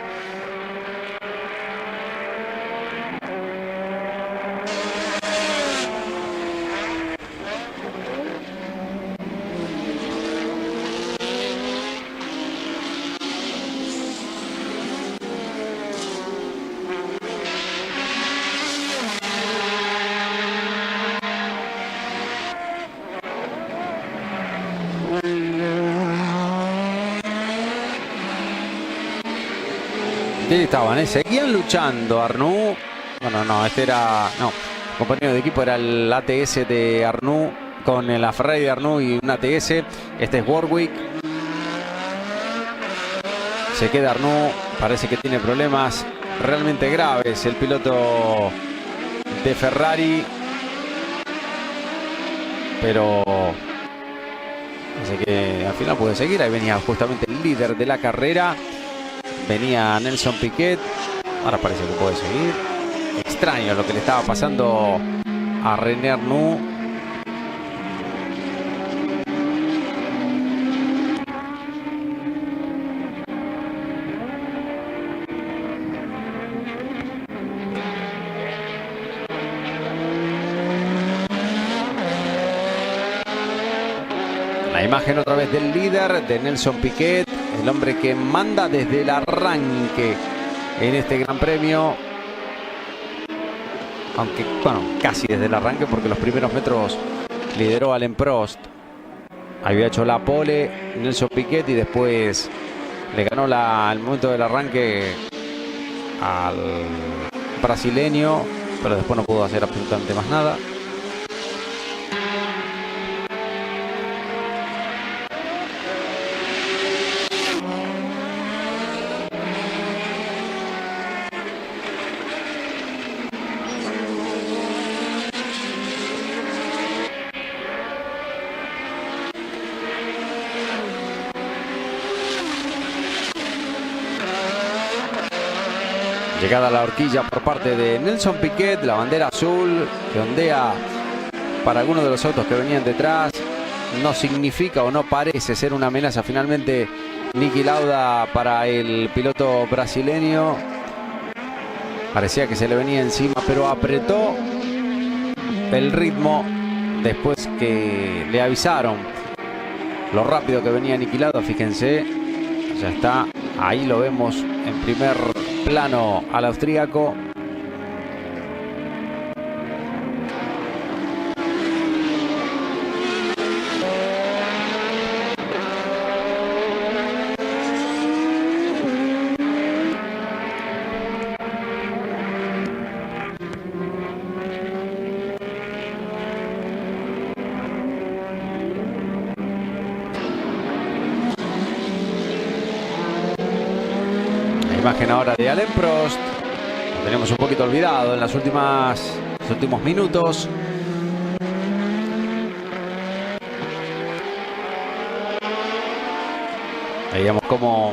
Ahí estaban, seguían luchando Arnoux. Bueno, no, este era... No, el compañero de equipo era el ATS de Arnoux con la Ferrari de Arnoux y un ATS. Este es Warwick. Se queda Arnoux. Parece que tiene problemas realmente graves el piloto de Ferrari. Pero... Parece que al final puede seguir. Ahí venía justamente el líder de la carrera. Venía Nelson Piquet. Ahora parece que puede seguir. Extraño lo que le estaba pasando a René Arnoux. La imagen otra vez del líder, de Nelson Piquet. el hombre que manda desde el arranque en este Gran Premio. Aunque, bueno, casi desde el arranque, porque los primeros metros lideró Alain Prost. Había hecho la pole Nelson Piquet y después le ganó el momento del arranque al brasileño, pero después no pudo hacer absolutamente más nada. Llegada a la horquilla por parte de Nelson Piquet, la bandera azul que ondea para algunos de los autos que venían detrás. No significa o no parece ser una amenaza finalmente Niki Lauda para el piloto brasileño. Parecía que se le venía encima, pero apretó el ritmo después que le avisaron lo rápido que venía Niki Lauda. Fíjense, ya está, ahí lo vemos en primer plano al austríaco. Imagen ahora de Alain Prost. Lo tenemos un poquito olvidado en los últimos minutos. Veíamos cómo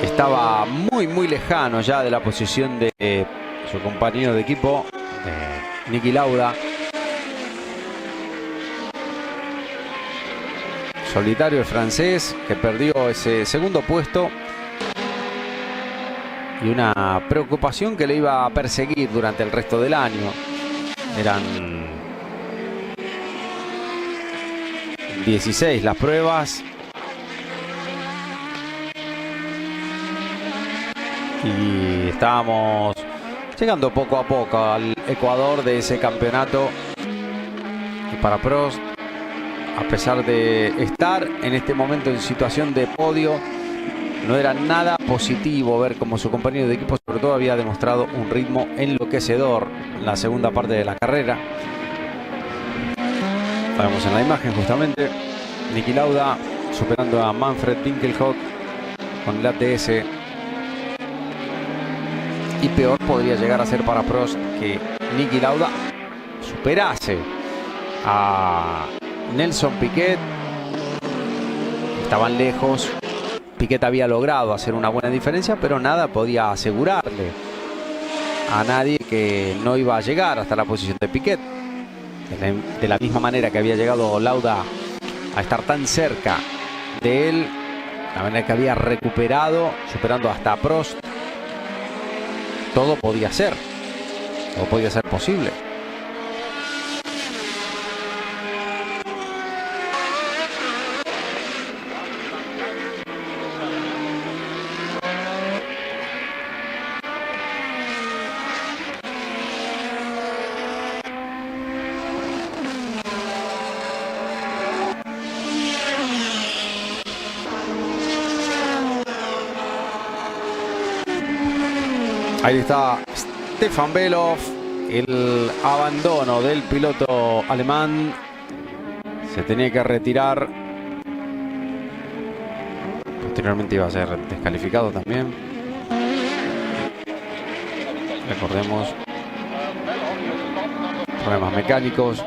estaba muy lejano ya de la posición de su compañero de equipo, Niki Lauda. Solitario el francés, que perdió ese segundo puesto, y una preocupación que le iba a perseguir durante el resto del año. Eran 16 las pruebas y estábamos llegando poco a poco al Ecuador de ese campeonato. Y para Prost, a pesar de estar en este momento en situación de podio, no era nada positivo ver cómo su compañero de equipo, sobre todo, había demostrado un ritmo enloquecedor en la segunda parte de la carrera. Vemos en la imagen justamente Niki Lauda superando a Manfred Winkelhock con el ATS. Y peor podría llegar a ser para Prost que Niki Lauda superase a Nelson Piquet. Estaban lejos. Piquet había logrado hacer una buena diferencia, pero nada podía asegurarle a nadie que no iba a llegar hasta la posición de Piquet. De la misma manera que había llegado Lauda a estar tan cerca de él, la manera que había recuperado, superando hasta a Prost, todo podía ser posible. Ahí está Stefan Bellof, el abandono del piloto alemán. Se tenía que retirar. Posteriormente iba a ser descalificado también. Recordemos, problemas mecánicos.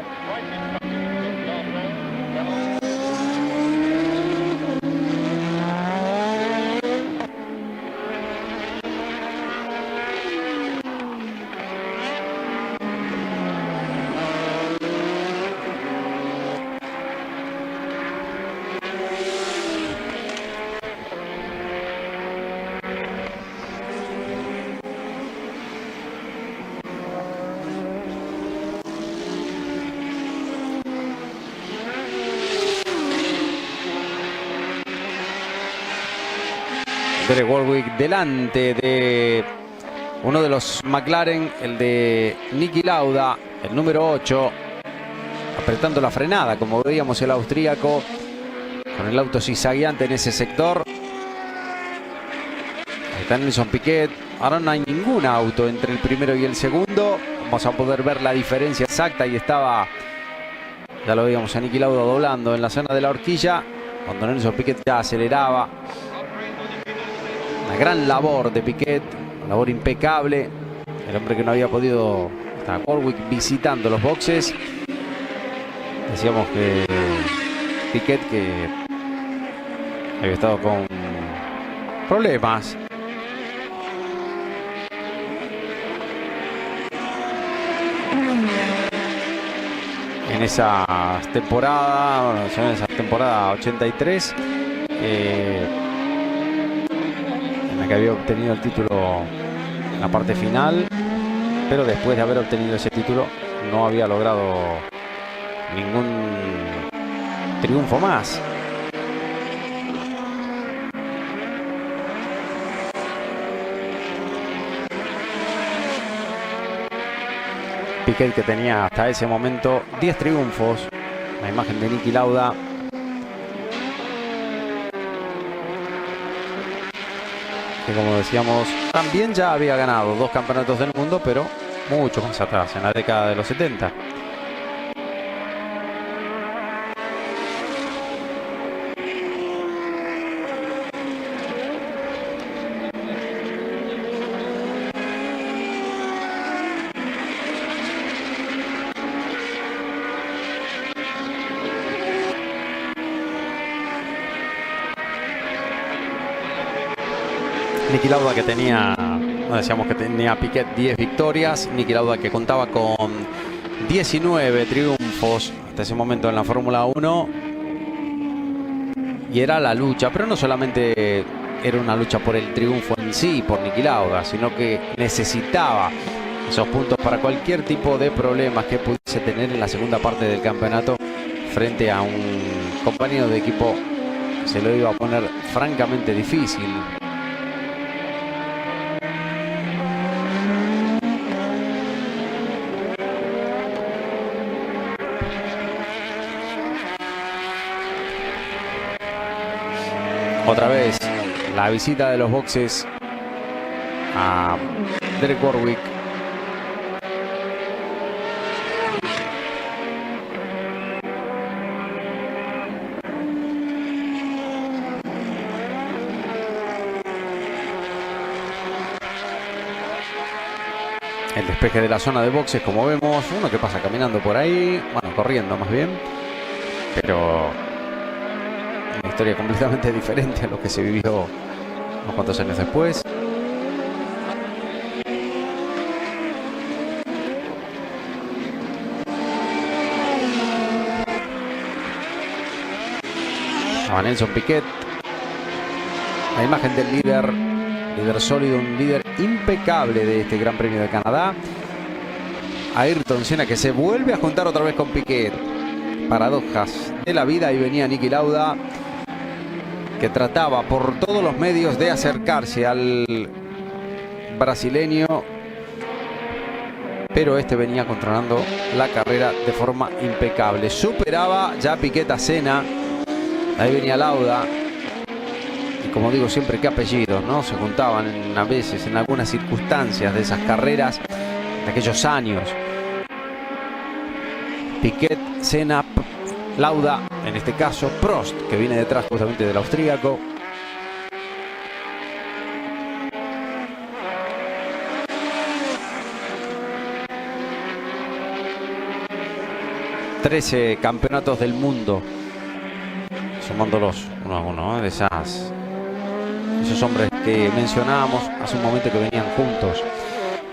Derek Warwick delante de uno de los McLaren, el de Niki Lauda, el número 8, apretando la frenada, como veíamos el austríaco, con el auto zigzagueante en ese sector. Ahí está Nelson Piquet. Ahora no hay ningún auto entre el primero y el segundo. Vamos a poder ver la diferencia exacta. Y estaba, ya lo veíamos a Niki Lauda doblando en la zona de la horquilla, cuando Nelson Piquet ya aceleraba. Una gran labor de Piquet, una labor impecable. El hombre que no había podido, está Warwick visitando los boxes. Decíamos que Piquet, que había estado con problemas en esa temporada, en esa temporada 83, en la que había obtenido el título en la parte final, pero después de haber obtenido ese título no había logrado ningún triunfo más. Piquet, que tenía hasta ese momento 10 triunfos. La imagen de Niki Lauda. Que, como decíamos, también ya había ganado 2 campeonatos del mundo, pero mucho más atrás, en la década de los 70. Niki Lauda, que tenía, decíamos que tenía Piquet 10 victorias, Niki Lauda que contaba con 19 triunfos hasta ese momento en la Fórmula 1, y era la lucha, pero no solamente era una lucha por el triunfo en sí, por Niki Lauda, sino que necesitaba esos puntos para cualquier tipo de problemas que pudiese tener en la segunda parte del campeonato frente a un compañero de equipo que se lo iba a poner francamente difícil. Otra vez la visita de los boxes a Derek Warwick. El despeje de la zona de boxes, como vemos, uno que pasa caminando por ahí, bueno, corriendo más bien, pero una historia completamente diferente a lo que se vivió unos cuantos años después. A Nelson Piquet, la imagen del líder sólido, un líder impecable de este Gran Premio de Canadá. Ayrton Senna, que se vuelve a juntar otra vez con Piquet. Paradojas de la vida. Y venía Niki Lauda, que trataba por todos los medios de acercarse al brasileño, pero este venía controlando la carrera de forma impecable. Superaba ya Piquet a Senna. Ahí venía Lauda. Y como digo siempre, qué apellidos, ¿no? Se juntaban a veces en algunas circunstancias de esas carreras de aquellos años. Piquet, Senna, Lauda, en este caso Prost, que viene detrás justamente del austríaco. ...13 campeonatos del mundo, sumándolos uno a uno, de esos hombres que mencionábamos hace un momento, que venían juntos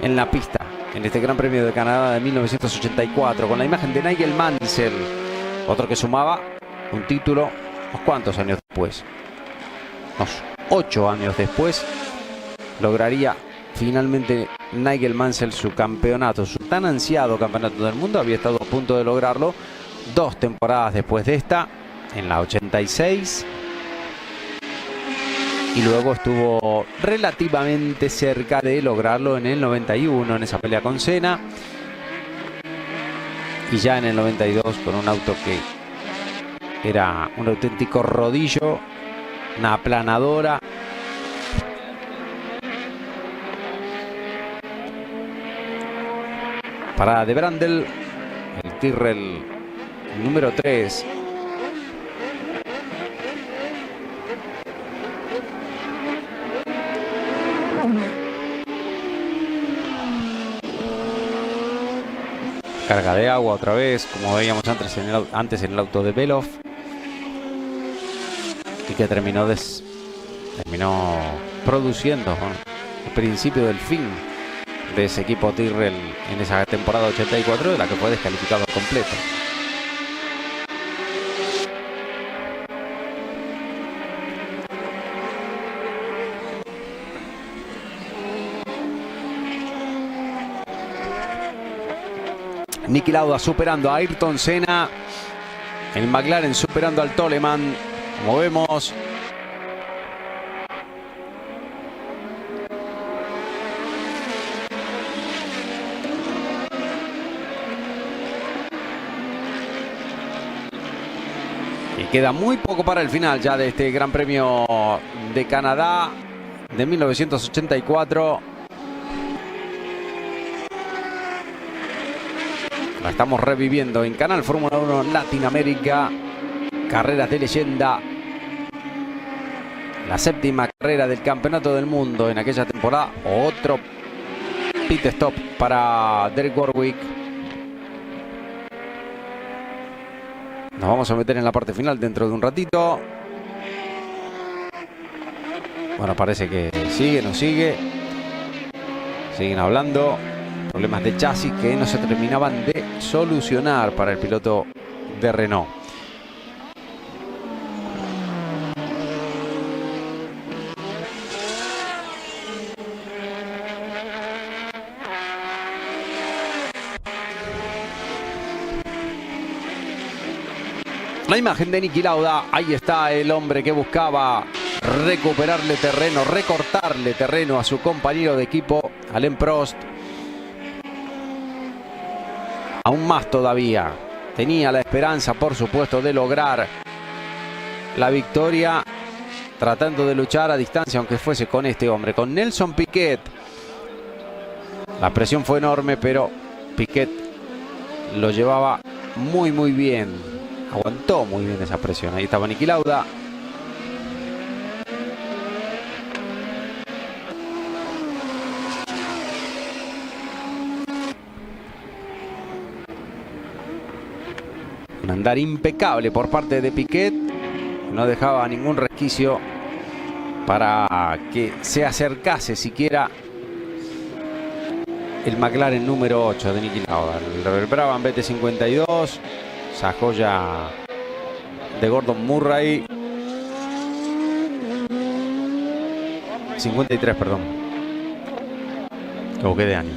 en la pista en este Gran Premio de Canadá de 1984, con la imagen de Nigel Mansell, otro que sumaba un título unos cuantos años después, unos 8 años después, lograría finalmente Nigel Mansell su campeonato, su tan ansiado campeonato del mundo. Había estado a punto de lograrlo 2 temporadas después de esta, en la 86. y luego estuvo relativamente cerca de lograrlo en el 91 en esa pelea con Senna, y ya en el 92 con un auto que era un auténtico rodillo, una aplanadora. Para de Brandel, el Tyrrell número 3. Carga de agua otra vez, como veíamos antes en el auto de Belov. Y que terminó produciendo, bueno, el principio del fin de ese equipo Tyrrell en esa temporada 84, de la que fue descalificado completo. Niki Lauda superando a Ayrton Senna. El McLaren superando al Toleman. Como vemos. Y queda muy poco para el final ya de este Gran Premio de Canadá de 1984. La estamos reviviendo en Canal Fórmula 1 Latinoamérica. Carreras de leyenda. La 7ª carrera del Campeonato del Mundo en aquella temporada. Otro pit stop para Derek Warwick. Nos vamos a meter en la parte final dentro de un ratito. Bueno, parece que sigue, no sigue. Siguen hablando. Problemas de chasis que no se terminaban de solucionar para el piloto de Renault. La imagen de Niki Lauda, ahí está el hombre que buscaba recuperarle terreno, recortarle terreno a su compañero de equipo, Alain Prost. Aún más todavía, tenía la esperanza, por supuesto, de lograr la victoria, tratando de luchar a distancia, aunque fuese con este hombre, con Nelson Piquet. La presión fue enorme, pero Piquet lo llevaba muy bien. Aguantó muy bien esa presión. Ahí estaba Niki Lauda. Un andar impecable por parte de Piquet. No dejaba ningún resquicio para que se acercase siquiera el McLaren número 8 de Niki Lauda. El Brabham BT52. Esa joya de Gordon Murray. 53, perdón. Equivoqué de año.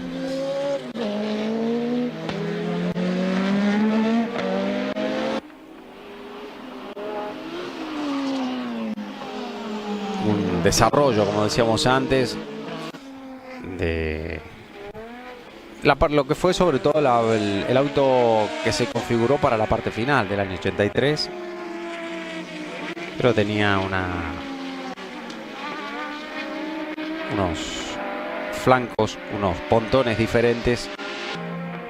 Un desarrollo, como decíamos antes, de lo que fue sobre todo el auto que se configuró para la parte final del año 83, pero tenía unos flancos, unos pontones diferentes,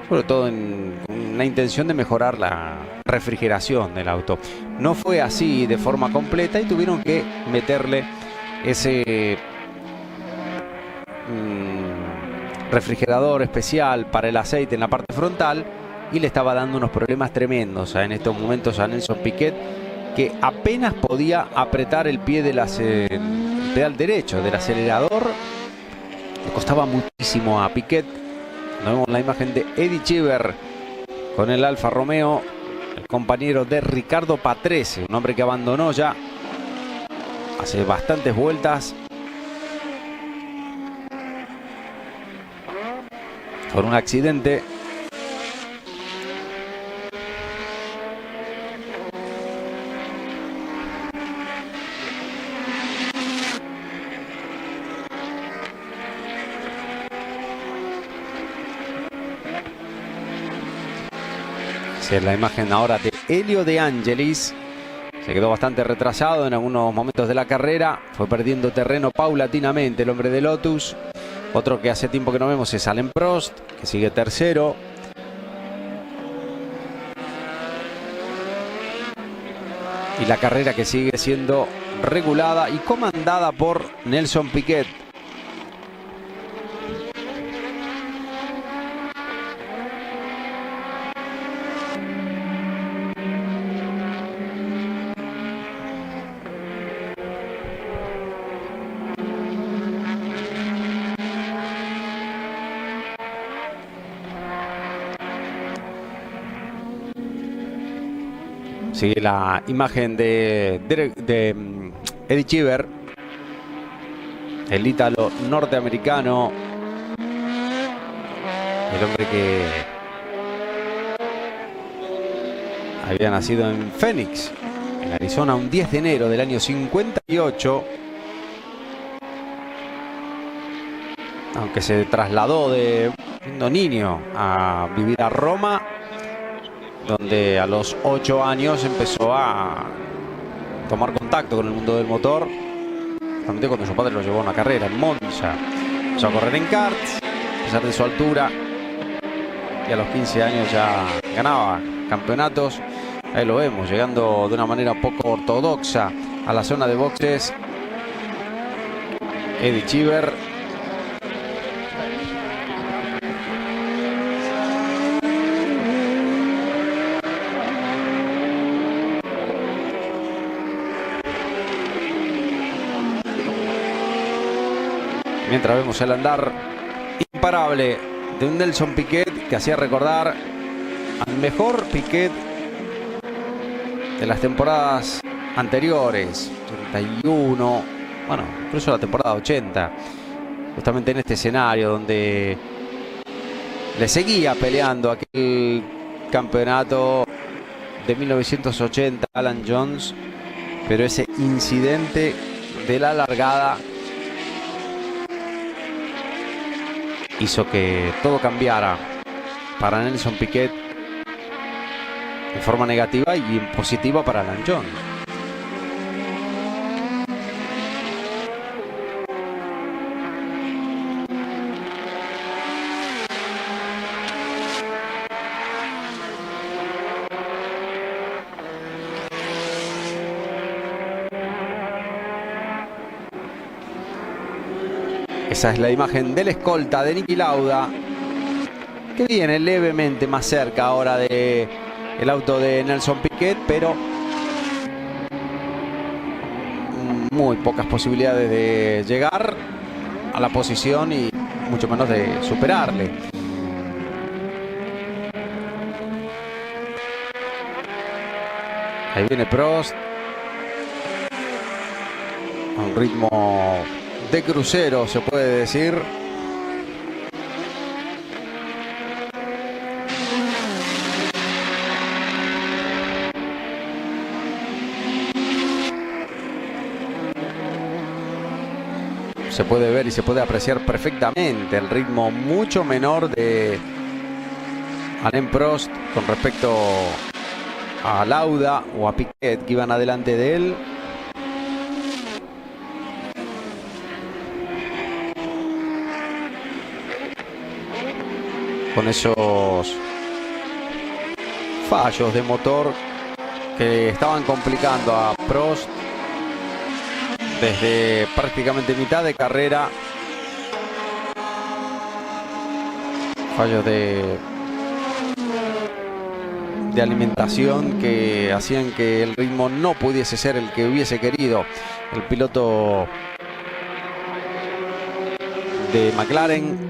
sobre todo en una intención de mejorar la refrigeración del auto. No fue así de forma completa y tuvieron que meterle ese refrigerador especial para el aceite en la parte frontal, y le estaba dando unos problemas tremendos en estos momentos a Nelson Piquet, que apenas podía apretar el pie del pedal derecho del acelerador. Le costaba muchísimo a Piquet. Nos vemos la imagen de Eddie Cheever con el Alfa Romeo, el compañero de Ricardo Patrese, un hombre que abandonó ya hace bastantes vueltas por un accidente. Esa es la imagen ahora de Elio De Angelis. Se quedó bastante retrasado en algunos momentos de la carrera. Fue perdiendo terreno paulatinamente el hombre de Lotus. Otro que hace tiempo que no vemos es Alain Prost, que sigue tercero. Y la carrera que sigue siendo regulada y comandada por Nelson Piquet. Sigue la imagen de Eddie Cheever, el ítalo norteamericano, el hombre que había nacido en Phoenix, en Arizona, un 10 de enero del año 58, aunque se trasladó de siendo niño a vivir a Roma, donde a los 8 años empezó a tomar contacto con el mundo del motor, justamente cuando su padre lo llevó a una carrera en Monza. Empezó a correr en karts, a pesar de su altura, y a los 15 años ya ganaba campeonatos. Ahí lo vemos, llegando de una manera poco ortodoxa a la zona de boxes. Eddie Cheever. Mientras vemos el andar imparable de un Nelson Piquet que hacía recordar al mejor Piquet de las temporadas anteriores, 31, bueno, incluso la temporada 80, justamente en este escenario donde le seguía peleando aquel campeonato de 1980 Alan Jones, pero ese incidente de la largada hizo que todo cambiara para Nelson Piquet en forma negativa y en positiva para Alan Jones. Esa es la imagen del escolta de Niki Lauda, que viene levemente más cerca ahora de el auto de Nelson Piquet, pero muy pocas posibilidades de llegar a la posición y mucho menos de superarle. Ahí viene Prost a un ritmo de crucero, se puede decir. Se puede ver y se puede apreciar perfectamente el ritmo mucho menor de Alain Prost con respecto a Lauda o a Piquet, que iban adelante de él. Con esos fallos de motor que estaban complicando a Prost desde prácticamente mitad de carrera. Fallos de alimentación que hacían que el ritmo no pudiese ser el que hubiese querido el piloto de McLaren.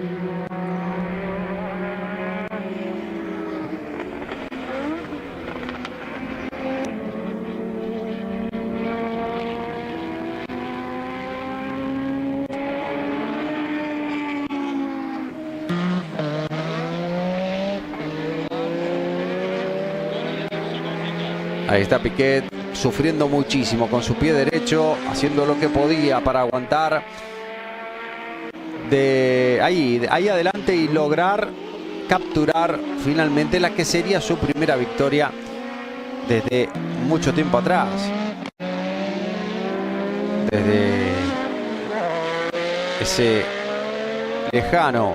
Ahí está Piquet sufriendo muchísimo con su pie derecho, haciendo lo que podía para aguantar de ahí adelante y lograr capturar finalmente la que sería su primera victoria desde mucho tiempo atrás. Desde ese lejano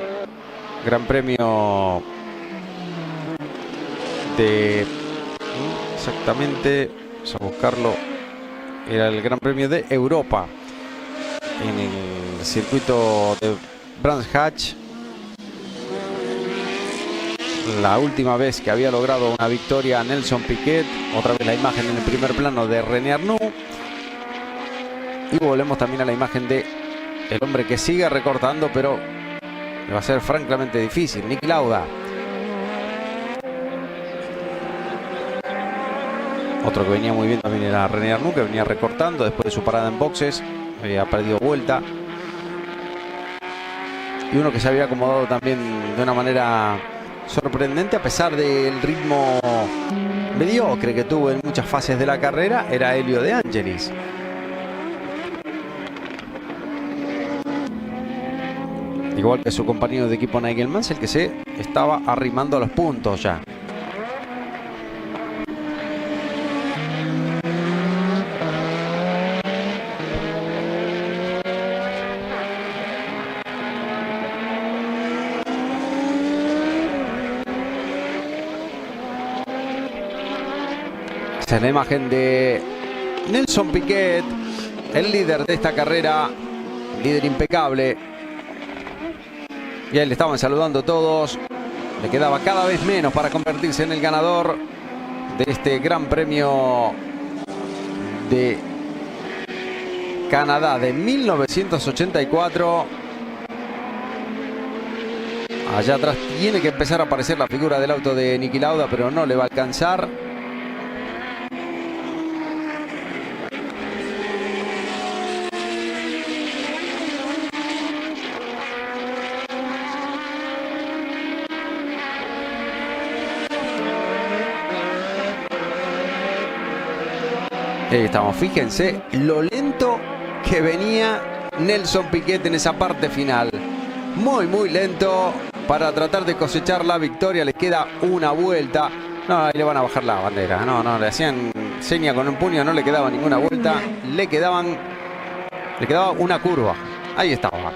Gran Premio de... Exactamente, vamos a buscarlo. Era el Gran Premio de Europa en el circuito de Brands Hatch. La última vez que había logrado una victoria Nelson Piquet. Otra vez la imagen en el primer plano de René Arnoux. Y volvemos también a la imagen de el hombre que sigue recortando, pero va a ser francamente difícil, Niki Lauda. Otro que venía muy bien también era René Arnoux, que venía recortando después de su parada en boxes. Había perdido vuelta. Y uno que se había acomodado también de una manera sorprendente a pesar del ritmo mediocre que tuvo en muchas fases de la carrera, era Elio De Angelis. Igual que su compañero de equipo Nigel Mansell, que se estaba arrimando a los puntos ya. Esta es la imagen de Nelson Piquet, el líder de esta carrera, líder impecable. Y ahí le estaban saludando todos. Le quedaba cada vez menos para convertirse en el ganador de este Gran Premio de Canadá de 1984. Allá atrás tiene que empezar a aparecer la figura del auto de Niki Lauda, pero no le va a alcanzar. Ahí estamos, fíjense lo lento que venía Nelson Piquet en esa parte final. Muy lento para tratar de cosechar la victoria. Le queda una vuelta. No, ahí le van a bajar la bandera. No, le hacían seña con un puño, no le quedaba ninguna vuelta. Le quedaba una curva. Ahí estaba.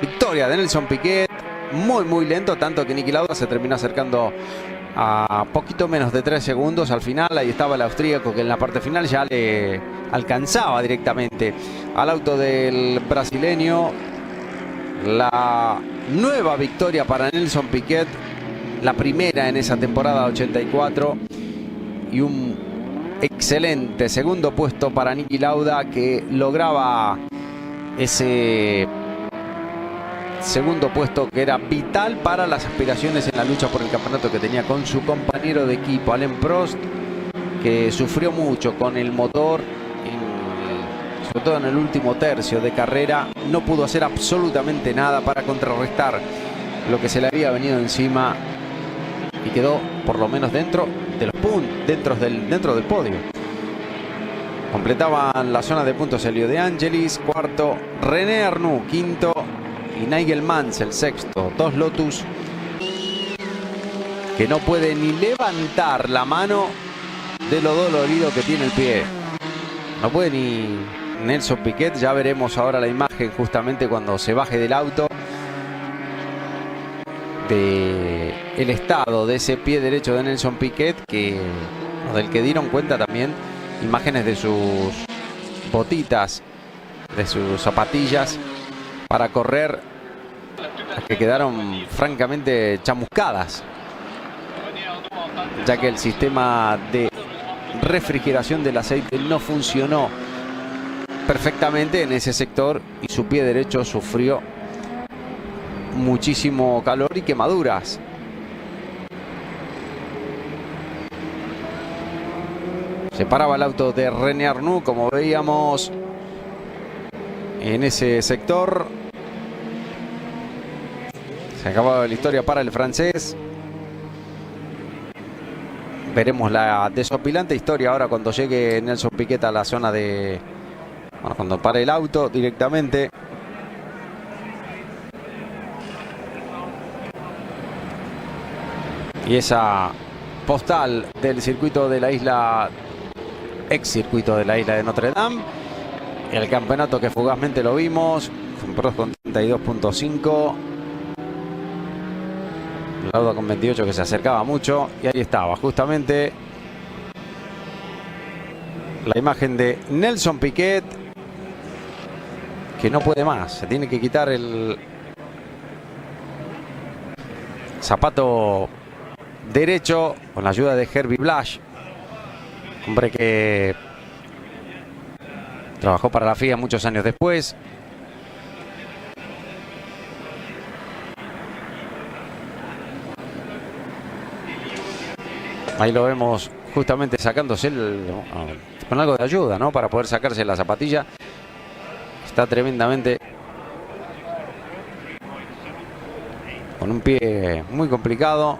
Victoria de Nelson Piquet. Muy lento, tanto que Niki Lauda se terminó acercando a poquito menos de 3 segundos al final. Ahí estaba el austríaco, que en la parte final ya le alcanzaba directamente al auto del brasileño. La nueva victoria para Nelson Piquet, la primera en esa temporada 84, y un excelente segundo puesto para Niki Lauda, que lograba ese segundo puesto que era vital para las aspiraciones en la lucha por el campeonato que tenía con su compañero de equipo Alain Prost, que sufrió mucho con el motor, sobre todo en el último tercio de carrera. No pudo hacer absolutamente nada para contrarrestar lo que se le había venido encima y quedó por lo menos dentro de los puntos, dentro del podio. Completaban la zona de puntos Elio De Angelis, cuarto, René Arnoux, quinto, y Nigel Mansell, sexto. Dos Lotus que no puede ni levantar la mano de lo dolorido que tiene el pie. No puede ni Nelson Piquet. Ya veremos ahora la imagen justamente cuando se baje del auto, de el estado de ese pie derecho de Nelson Piquet, del que dieron cuenta también imágenes de sus botitas, de sus zapatillas para correr, que quedaron francamente chamuscadas, ya que el sistema de refrigeración del aceite no funcionó perfectamente en ese sector y su pie derecho sufrió muchísimo calor y quemaduras. Se paraba el auto de René Arnoux, como veíamos en ese sector. Se acababa la historia para el francés. Veremos la desopilante historia ahora cuando llegue Nelson Piquet a la zona de... Bueno, cuando pare el auto directamente. Y esa postal del circuito de la isla, ex circuito de la isla de Notre Dame. El campeonato que fugazmente lo vimos, Prost con 32.5. Lauda con 28, que se acercaba mucho. Y ahí estaba, justamente, la imagen de Nelson Piquet, que no puede más. Se tiene que quitar el zapato derecho con la ayuda de Herbie Blash, hombre que trabajó para la FIA muchos años después. Ahí lo vemos justamente sacándose con algo de ayuda, ¿no? Para poder sacarse la zapatilla. Está tremendamente con un pie muy complicado.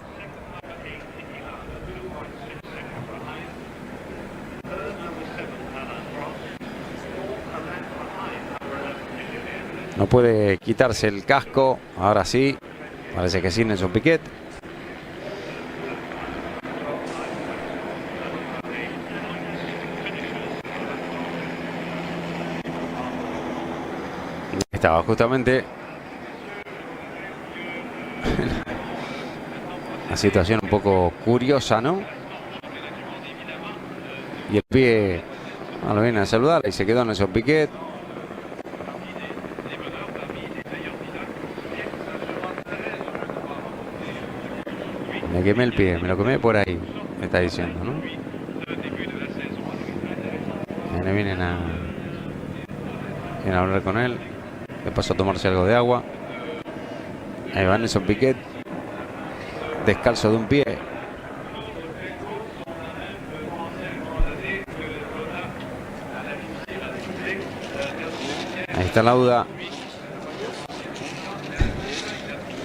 No puede quitarse el casco. Ahora sí. Parece que sí, Nelson Piquet. Estaba justamente una situación un poco curiosa, ¿no? Y el pie, lo viene a saludar y se quedó Nelson Piquet. Me quemé el pie, me lo quemé por ahí, me está diciendo, ¿no? Vienen a hablar con él. Le pasó a tomarse algo de agua. Ahí va Nelson Piquet, descalzo de un pie. Ahí está Lauda,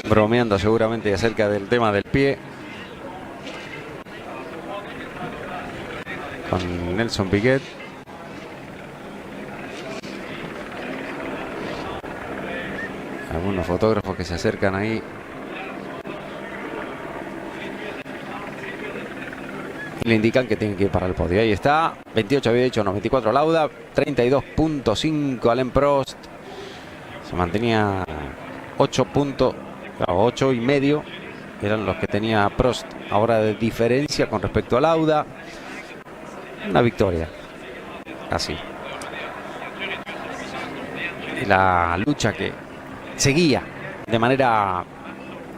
bromeando seguramente acerca del tema del pie con Nelson Piquet. Algunos fotógrafos que se acercan ahí. Y le indican que tienen que ir para el podio. Ahí está. 28 había hecho, 94 Lauda. 32.5 Alain Prost. Se mantenía 8 puntos. Claro, 8 y medio. Eran los que tenía Prost ahora de diferencia con respecto a Lauda. Una victoria. Así. Y la lucha que seguía de manera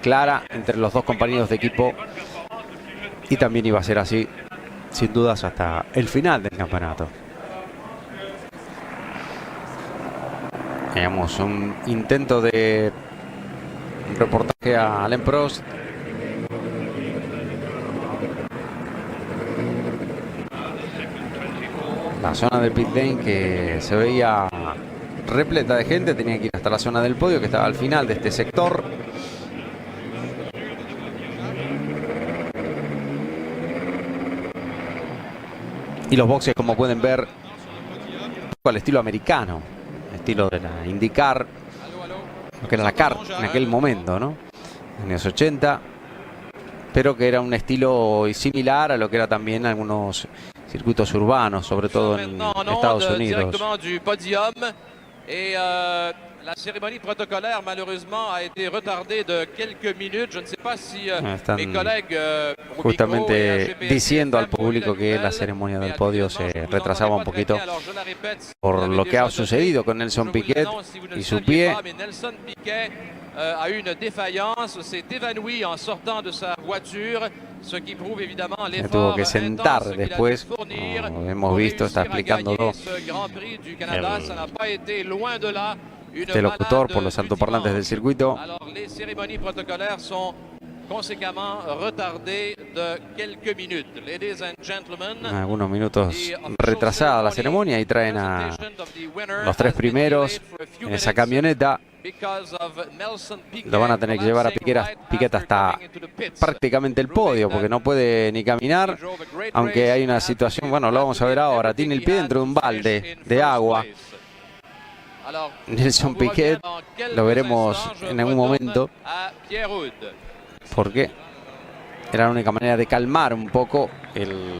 clara entre los dos compañeros de equipo, y también iba a ser así sin dudas hasta el final del campeonato. Veamos un intento de reportaje a Alain Prost. La zona del pit lane que se veía repleta de gente, tenía que ir hasta la zona del podio que estaba al final de este sector. Y los boxes, como pueden ver, al estilo americano, estilo de la IndyCar, lo que era la CART en aquel momento, ¿no? En los 80, pero que era un estilo similar a lo que era también algunos circuitos urbanos, sobre todo en Estados Unidos. La cérémonie protocolaire malheureusement a été retardée de quelques minutes. Je ne sais pas si mes collègues justamente diciendo al público que la ceremonia del podio se retrasaba un poquito por lo que ha sucedido con Nelson Piquet y su pie. Nelson Piquet a eu une défaillance, s'est évanoui en sortant de sa voiture, ce qui prouve évidemment l'effort. Tuvo que sentar después, como hemos visto, está explicándolo este locutor por los altoparlantes del circuito. Les cérémonies protocolaires sont conséquemment retardées de quelques minutes. Ladies and gentlemen, algunos minutos retrasada la ceremonia, y traen a los tres primeros en esa camioneta. Lo van a tener que llevar a Piquet hasta prácticamente el podio, porque no puede ni caminar, aunque hay una situación, bueno, lo vamos a ver ahora, tiene el pie dentro de un balde de agua. Nelson Piquet, lo veremos en algún momento, porque Era la única manera de calmar un poco el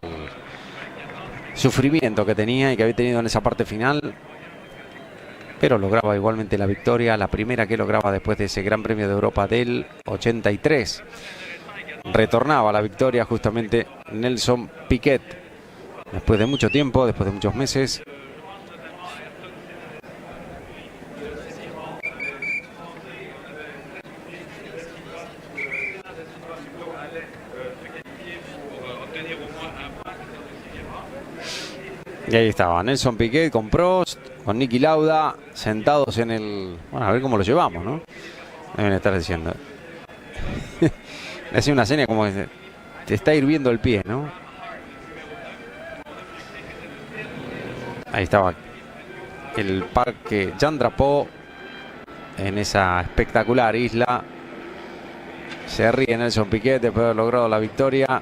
sufrimiento que tenía y que había tenido en esa parte final. Pero lograba igualmente la victoria, la primera que lograba después de ese Gran Premio de Europa del 83. Retornaba a la victoria justamente Nelson Piquet, después de mucho tiempo, después de muchos meses. Y ahí estaba Nelson Piquet con Prost, con Niki Lauda, sentados en el... Bueno, a ver cómo lo llevamos, ¿no? Deben estar diciendo. Le hacía una seña como que te está hirviendo el pie, ¿no? Ahí estaba el parque Jean Drapeau en esa espectacular isla. Se ríe Nelson Piquet después de haber logrado la victoria.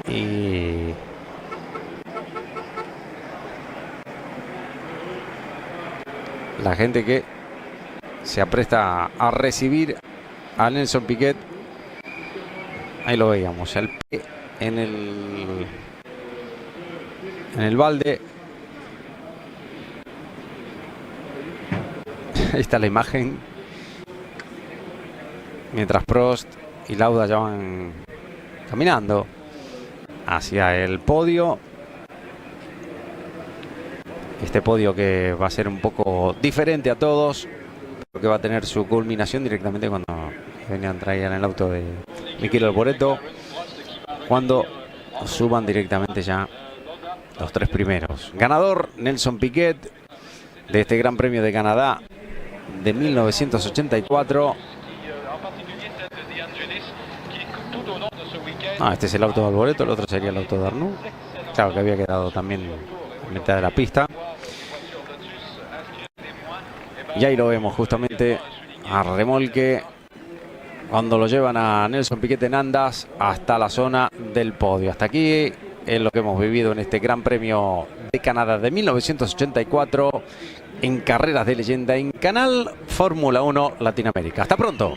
Y la gente que se apresta a recibir a Nelson Piquet. Ahí lo veíamos, el pie en el balde. Ahí está la imagen. Mientras Prost y Lauda ya van caminando hacia el podio. Este podio que va a ser un poco diferente a todos, porque va a tener su culminación directamente cuando venían traían el auto de Michele Alboreto, cuando suban directamente ya los tres primeros. Ganador Nelson Piquet de este Gran Premio de Canadá de 1984. Este es el auto de Alboreto, el otro sería el auto de Arnoux. Claro que había quedado también en mitad de la pista. Y ahí lo vemos justamente a remolque cuando lo llevan a Nelson Piquet en andas hasta la zona del podio. Hasta aquí es lo que hemos vivido en este Gran Premio de Canadá de 1984 en Carreras de Leyenda en Canal Fórmula 1 Latinoamérica. Hasta pronto.